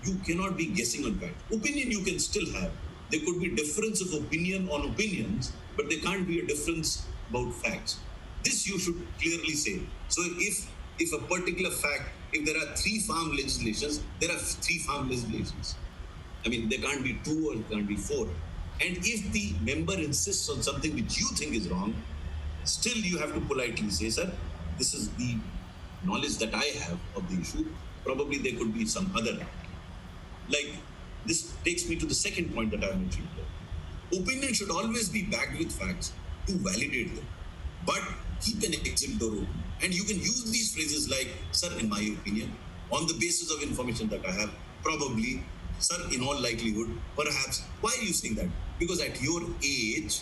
you cannot be guessing on facts. Opinion you can still have. There could be difference of opinion on opinions, but there can't be a difference about facts. This you should clearly say. So if a particular fact, if there are 3 farm legislations, there are 3 farm legislations. I mean, there can't be 2 or there can't be 4. And if the member insists on something which you think is wrong, still you have to politely say, sir, this is the knowledge that I have of the issue. Probably there could be some other. Like, this takes me to the second point that I mentioned here. Opinion should always be backed with facts to validate them, but keep an exit door open. And you can use these phrases like, sir, in my opinion, on the basis of information that I have, probably, sir, in all likelihood, perhaps. Why are you saying that? Because at your age,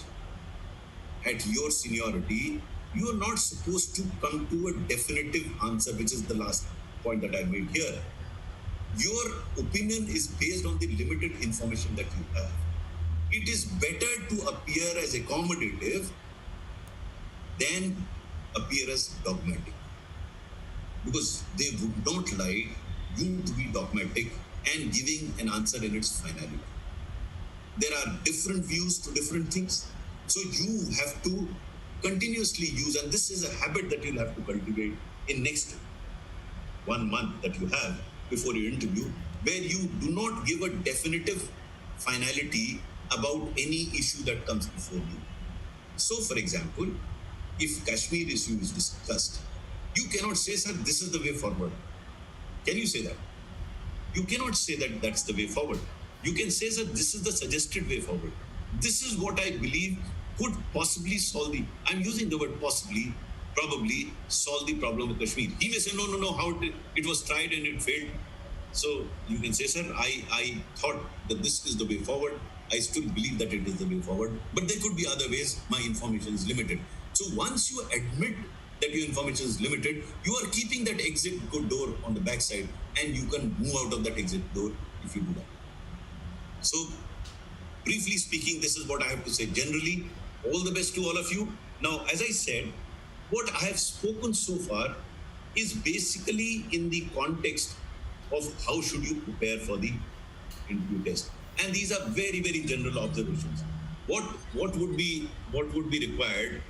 at your seniority, you are not supposed to come to a definitive answer, which is the last point that I made here. Your opinion is based on the limited information that you have. It is better to appear as accommodative than appear as dogmatic, because they would not like you to be dogmatic and giving an answer in its finality. There are different views to different things, so you have to continuously use, and this is a habit that you'll have to cultivate in next 1 month that you have before your interview, where you do not give a definitive finality about any issue that comes before you. So, for example, if Kashmir issue is discussed, you cannot say, sir, this is the way forward. Can you say that? You cannot say that that's the way forward. You can say, sir, this is the suggested way forward. This is what I believe could possibly solve the, I'm using the word possibly, probably solve the problem of Kashmir. He may say, no, how it was tried and it failed. So you can say, sir, I thought that this is the way forward. I still believe that it is the way forward, but there could be other ways. My information is limited. So once you admit that your information is limited, you are keeping that exit door on the backside, and you can move out of that exit door if you do that. So briefly speaking, this is what I have to say. Generally, all the best to all of you. Now, as I said, what I have spoken so far is basically in the context of how should you prepare for the interview test. And these are very, very general observations. What would be required,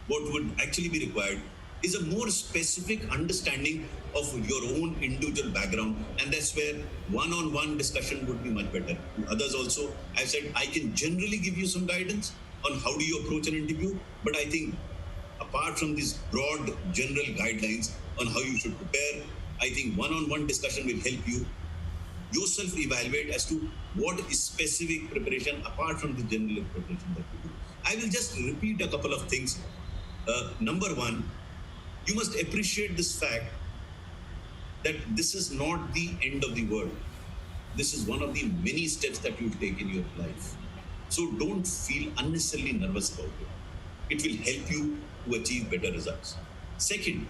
what would actually be required is a more specific understanding of your own individual background, and that's where one-on-one discussion would be much better. To others also, I've said I can generally give you some guidance on how do you approach an interview, but I think apart from these broad general guidelines on how you should prepare, I think one-on-one discussion will help you yourself evaluate as to what is specific preparation apart from the general preparation that you do. I will just repeat a couple of things. Number one, you must appreciate this fact that this is not the end of the world. This is one of the many steps that you take in your life. So don't feel unnecessarily nervous about it. It will help you to achieve better results. Second,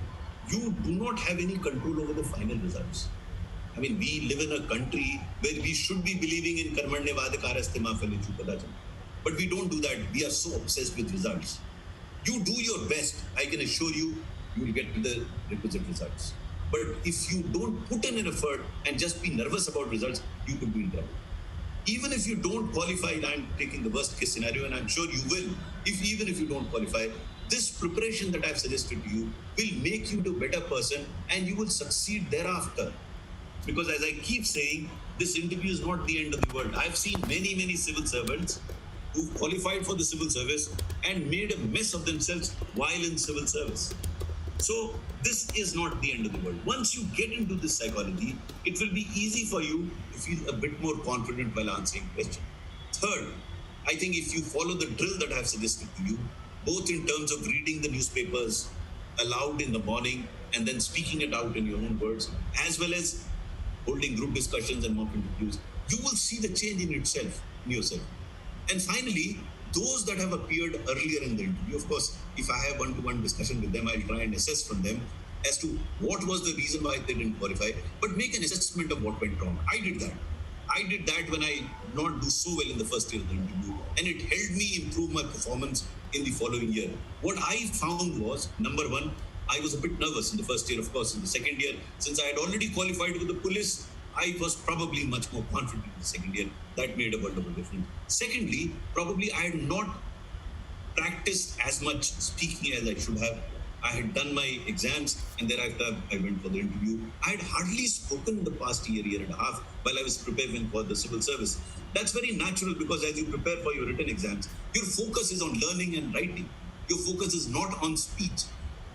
you do not have any control over the final results. I mean, we live in a country where we should be believing in karmanye vadikaraste ma phalechu kadacham. But we don't do that. We are so obsessed with results. You do your best. I can assure you, you will get the requisite results. But if you don't put in an effort and just be nervous about results, you could be in trouble. Even if you don't qualify, I'm taking the worst case scenario, and I'm sure you will. Even if you don't qualify, this preparation that I've suggested to you will make you a better person, and you will succeed thereafter. Because as I keep saying, this interview is not the end of the world. I've seen many, many civil servants who qualified for the civil service and made a mess of themselves while in civil service. So this is not the end of the world. Once you get into this psychology, it will be easy for you to feel a bit more confident while answering questions. Third, I think if you follow the drill that I have suggested to you, both in terms of reading the newspapers aloud in the morning and then speaking it out in your own words, as well as holding group discussions and mock interviews, you will see the change in yourself. And finally, those that have appeared earlier in the interview, of course, if I have one-to-one discussion with them, I'll try and assess from them as to what was the reason why they didn't qualify, but make an assessment of what went wrong. I did that when I did not do so well in the first year of the interview, and it helped me improve my performance in the following year. What I found was, number one, I was a bit nervous in the first year, of course. In the second year, since I had already qualified with the police, I was probably much more confident in the second year. That made a world of a difference. Secondly, probably I had not practiced as much speaking as I should have. I had done my exams, and thereafter I went for the interview. I had hardly spoken in the past year and a half while I was preparing for the civil service. That's very natural, because as you prepare for your written exams, your focus is on learning and writing. Your focus is not on speech.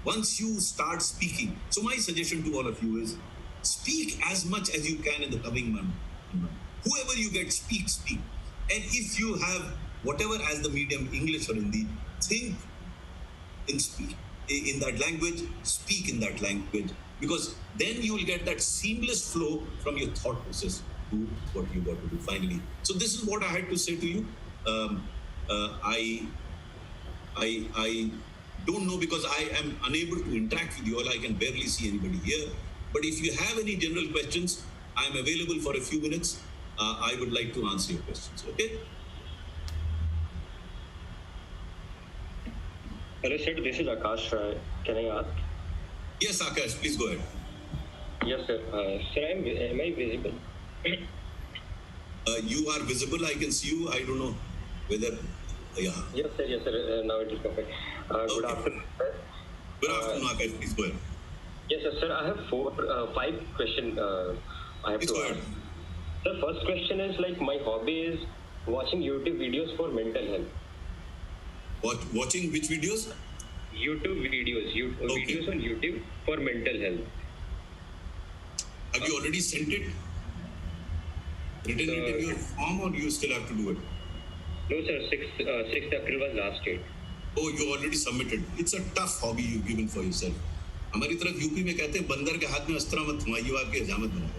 Once you start speaking, so my suggestion to all of you is speak as much as you can in the coming month. Whoever you get, speak. And if you have whatever as the medium, English or Hindi, think in that language, speak in that language, because then you will get that seamless flow from your thought process to what you got to do finally. So this is what I had to say to you. I don't know, because I am unable to interact with you all. I can barely see anybody here. But if you have any general questions, I am available for a few minutes. I would like to answer your questions. Okay? Hello, sir. This is Akash. Can I ask? Yes, Akash, please go ahead. Yes, sir. Sir, am I visible? You are visible. I can see you. I don't know whether. Yeah. Yes, sir. Now it is perfect. Good afternoon, sir. Good afternoon, Akash. Please go ahead. Yes, sir. I have 5 questions. I have please to ask. The first question is, like, my hobby is watching YouTube videos for mental health. Watching which videos? YouTube videos. Okay. Videos on YouTube for mental health. Have you already sent it? Written it in your form, or you still have to do it? No, sir. 6th April was last date. Oh, you already submitted. It's a tough hobby you've given for yourself. हमारी तरफ UP में कहते हैं बंदर के हाथ में अस्त्र मत थमाइए, आपके हजामत बनाओ.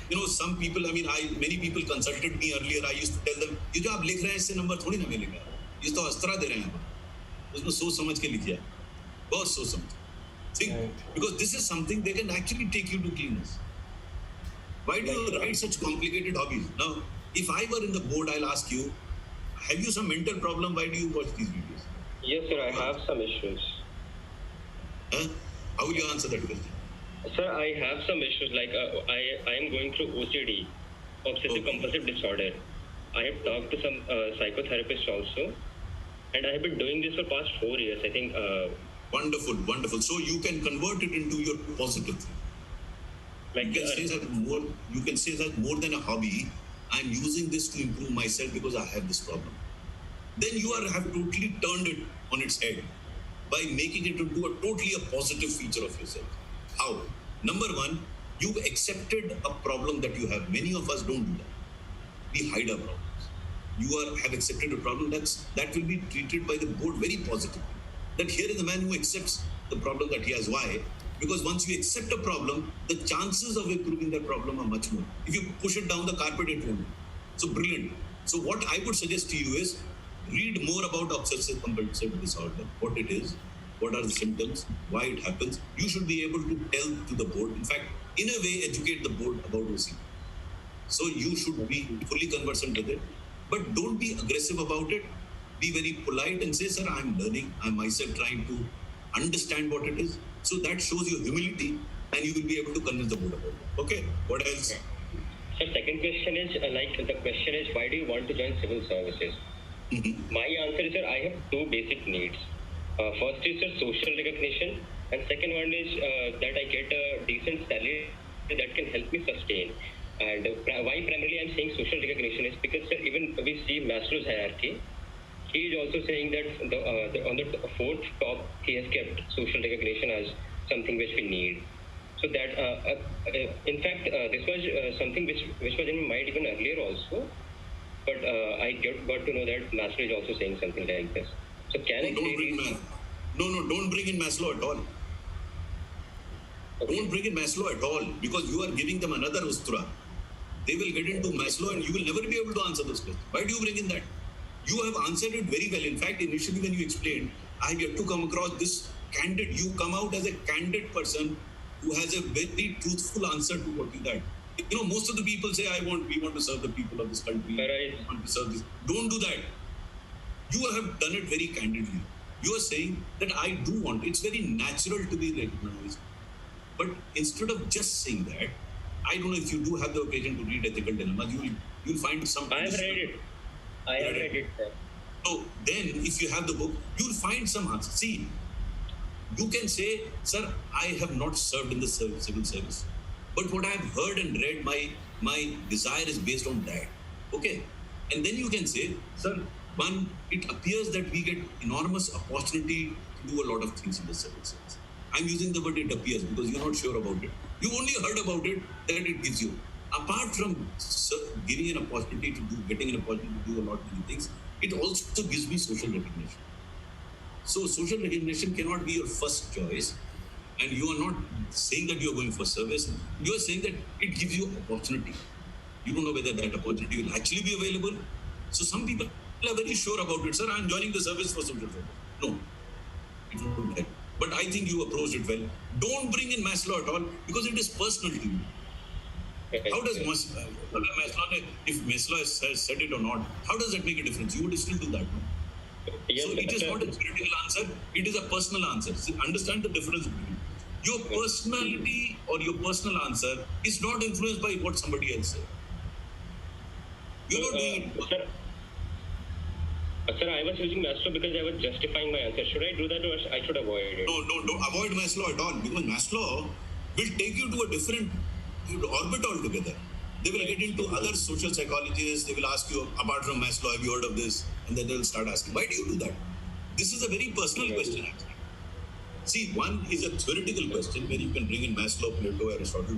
You know, some people, many people consulted me earlier. I used to tell them, ये जो आप लिख रहे हैं इससे नंबर थोड़ी ना मिलेगा, ये तो अस्त्र दे रहे हैं आप. उसमें सोच समझ के लिखिए, बहुत सोच समझ. Think, because this is something they can actually take you to cleanness. Why do you write such complicated hobbies? Now, if I were in the board, I'll ask you, have you some mental problem? Why do you watch these videos? Yes, sir. I have some issues. Huh? How will you answer that question? Sir, I have some issues, like I am going through OCD, obsessive compulsive disorder. I have talked to some psychotherapists also, and I have been doing this for past 4 years, I think. Wonderful. So you can convert it into your positive thing. Like you can say that more than a hobby, I'm using this to improve myself because I have this problem. Then you have totally turned it on its head by making it into a totally positive feature of yourself. How? Number one, you've accepted a problem that you have. Many of us don't do that. We hide our problems. You have accepted a problem that will be treated by the board very positively. That here is a man who accepts the problem that he has. Why? Because once you accept a problem, the chances of improving that problem are much more. If you push it down the carpet, it won't. So brilliant. So what I would suggest to you is read more about obsessive compulsive disorder, what it is, what are the symptoms, why it happens. You should be able to tell to the board. In fact, in a way, educate the board about OCD. So you should be fully conversant with it. But don't be aggressive about it. Be very polite and say, sir, I'm learning. I'm myself trying to understand what it is. So that shows your humility, and you will be able to convince the board about it. Okay, what else? So second question is, the question is, why do you want to join civil services? My answer is, sir, I have 2 basic needs. First is, sir, social recognition, and second one is that I get a decent salary that can help me sustain. And why primarily I'm saying social recognition is because, sir, even we see Maslow's hierarchy. He is also saying that on the fourth top, he has kept social recognition as something which we need. So that, in fact, this was something which was in my mind even earlier also. But I got to know that Maslow is also saying something like this. So can I say these? Don't bring in Maslow at all. Okay. Don't bring in Maslow at all, because you are giving them another ustra. They will get into Maslow and you will never be able to answer those questions. Why do you bring in that? You have answered it very well. In fact, initially when you explained, I have yet to come across this candid. You come out as a candid person who has a very truthful answer to what you that. You know, most of the people say, we want to serve the people of this country. Right. We want to serve this. Don't do that. You have done it very candidly. You are saying that I do want, it's very natural to be recognized. But instead of just saying that, I don't know if you do have the occasion to read Ethical Dilemma, you'll find some. I have read it. I have read it, sir. So then, if you have the book, you'll find some answers. See, you can say, sir, I have not served in the civil service, but what I have heard and read, my desire is based on that. Okay, and then you can say, sir, one, it appears that we get enormous opportunity to do a lot of things in the civil service. I'm using the word it appears because you're not sure about it. You only heard about it, that it gives you. Apart from giving an opportunity getting an opportunity to do a lot of many things, it also gives me social recognition. So social recognition cannot be your first choice, and you are not saying that you are going for service. You are saying that it gives you opportunity. You don't know whether that opportunity will actually be available. So some people are very sure about it. Sir, I'm joining the service for social service. No, it won't help. But I think you approached it well. Don't bring in Maslow at all because it is personal to you. How does Maslow, if Maslow has said it or not, how does that make a difference? You would still do that. No? Yes, So it is not a theoretical answer, it is a personal answer. See, understand the difference between your personality or your personal answer is not influenced by what somebody else said. You're not doing it. Sir, I was using Maslow because I was justifying my answer. Should I do that or I should avoid it? No, don't avoid Maslow at all, because Maslow will take you to a different orbit altogether. They will get into other social psychologists. They will ask you, apart from Maslow, have you heard of this? And then they'll start asking, why do you do that? This is a very personal question, actually. See, one is a theoretical question where you can bring in Maslow, Plato, Aristotle.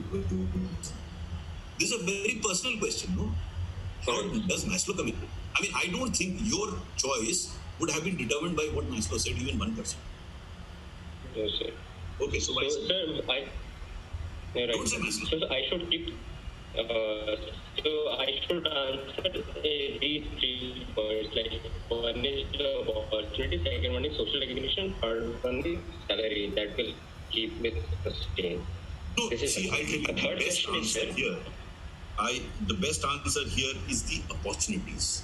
This is a very personal question, no? How does Maslow come in? I mean, I don't think your choice would have been determined by what Maslow said, even 1%. Yes, sir. Okay, so why? So, sir, Don't say Maslow. So I should keep. So I should answer these 3 points. Like one is the opportunity, second one is social recognition, third one is salary. That will keep me sustained. No, see, I'll tell you the best answer here. The best answer here is the opportunities.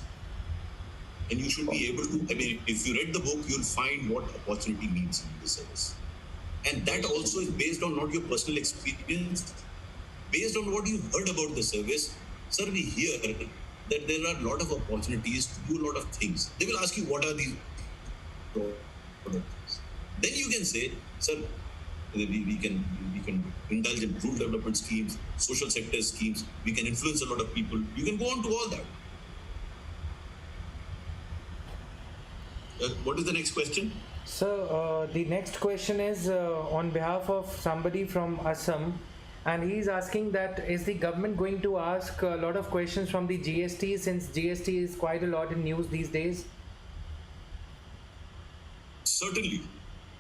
And you should be able to, I mean, if you read the book, you'll find what opportunity means in the service. And that also is based on not your personal experience, based on what you heard about the service. Sir, we hear that there are a lot of opportunities to do a lot of things. They will ask you, what are these products? Then you can say, sir, we can indulge in rural development schemes, social sector schemes, we can influence a lot of people. You can go on to all that. What is the next question? So the next question is on behalf of somebody from Assam, and he's asking that is the government going to ask a lot of questions from the GST, since GST is quite a lot in news these days? Certainly.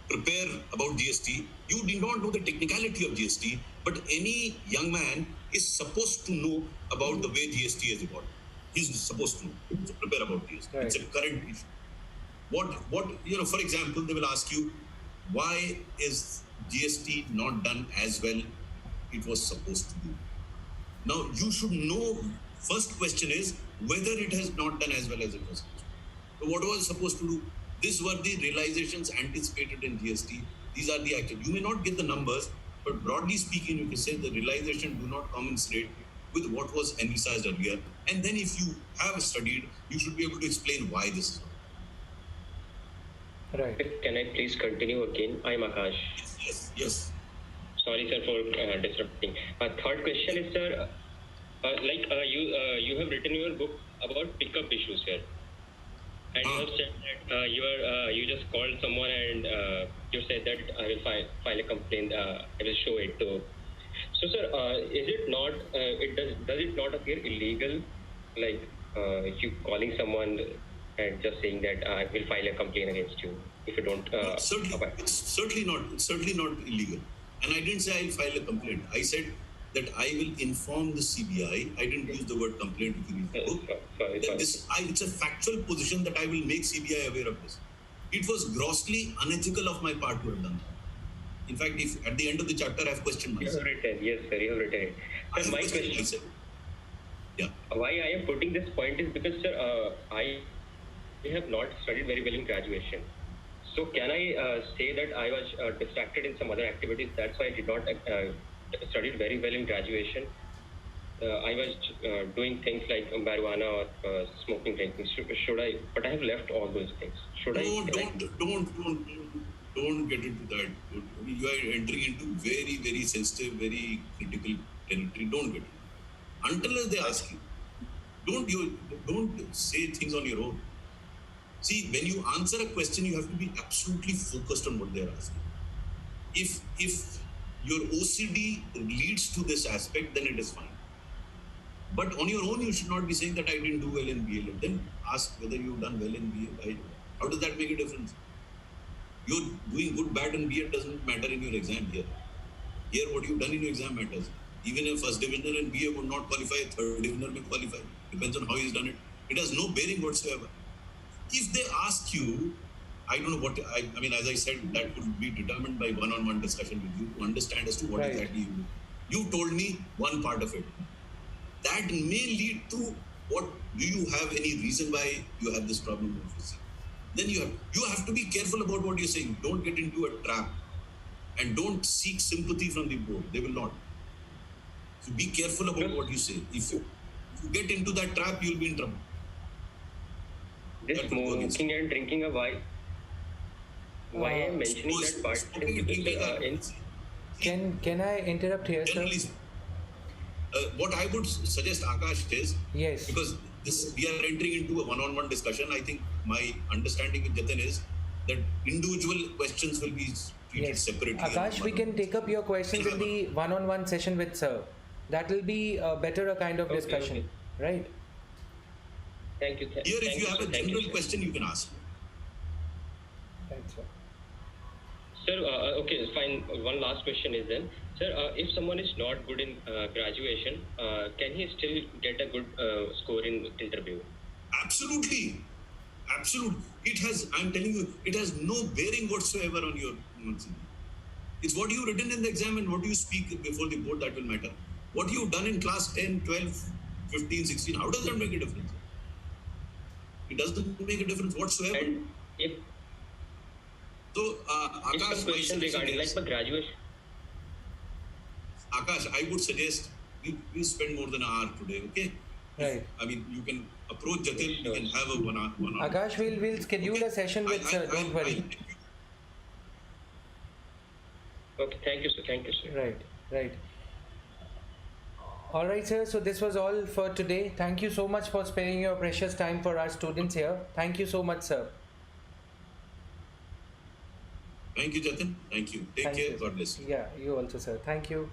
Prepare about GST. You do not know the technicality of GST, but any young man is supposed to know about the way GST is evolved. He's supposed to know. So prepare about GST. Right. It's a current issue. For example, they will ask you, why is GST not done as well it was supposed to do? Now, you should know, first question is, whether it has not done as well as it was supposed to. So what was it supposed to do? These were the realizations anticipated in GST. These are the actual. You may not get the numbers, but broadly speaking, you can say the realization do not commensurate with what was envisaged earlier. And then if you have studied, you should be able to explain why this is. Right. Can I please continue again? I'm Akash. Yes. Sorry, sir, for disrupting. Third question is, sir, You have written your book about pickup issues here, and you have said that you just called someone and you said that I will file a complaint. I will show it to. So, sir, is it not? Does it not appear illegal, like if you calling someone and just saying that I will file a complaint against you if you don't abide? It's certainly not. It's certainly not illegal. And I didn't say I'll file a complaint. I said that I will inform the CBI. I didn't use the word complaint if you read the book. It's a factual position that I will make CBI aware of this. It was grossly unethical of my part to have done that. In fact, if at the end of the chapter I have questioned myself. You have written, yes, sir, you have written. Sir, my question, myself. Yeah. Why I am putting this point is because, sir, I have not studied very well in graduation. So can I say that I was distracted in some other activities? That's why I did not study very well in graduation. I was doing things like marijuana or smoking, drinking. Should I? But I have left all those things. Should Don't get into that. You are entering into very, very sensitive, very critical territory. Don't get it. Until they ask you, don't say things on your own. See, when you answer a question, you have to be absolutely focused on what they are asking. If your OCD leads to this aspect, then it is fine. But on your own, you should not be saying that I didn't do well in BA. Then ask whether you've done well in BA. How does that make a difference? You're doing good, bad in BA doesn't matter in your exam here. Here, what you've done in your exam matters. Even a first divisioner in BA would not qualify, a third divisioner may qualify. Depends on how he's done it. It has no bearing whatsoever. If they ask you, I don't know what, I mean, as I said, that would be determined by one-on-one discussion with you to understand as to what exactly you do. You told me one part of it. That may lead to what, do you have any reason why you have this problem with physics? Then you have to be careful about what you're saying. Don't get into a trap and don't seek sympathy from the board. They will not. So be careful about what you say. If you get into that trap, you'll be in trouble. This smoking and drinking, why I'm mentioning that part is Can I interrupt here, sir? What I would suggest, Akash, is yes, because we are entering into a one-on-one discussion. I think my understanding with Jatin is that individual questions will be treated separately. Akash, we can take up your questions in the one-on-one session with sir. That will be a better kind of discussion, right? Thank you. Here, if you have a general question, you can ask. Thanks, sir. Sir, okay, fine. One last question is then, sir, if someone is not good in graduation, can he still get a good score in interview? Absolutely. I'm telling you, it has no bearing whatsoever on your CV. It's what you've written in the exam and what you speak before the board that will matter. What you've done in class 10, 12, 15, 16, how does that make a difference? It doesn't make a difference whatsoever. And if Akash, question regarding like the graduation. Akash, I would suggest we spend more than an hour today, okay? Right. I mean, you can approach Jatin, you can have a one hour. Akash, we'll schedule a session with sir, don't worry. Okay, thank you, sir. Right. All right, sir. So this was all for today. Thank you so much for sparing your precious time for our students here. Thank you so much, sir. Thank you, Jatin. Thank you. Take care. God bless you. Yeah, you also, sir. Thank you.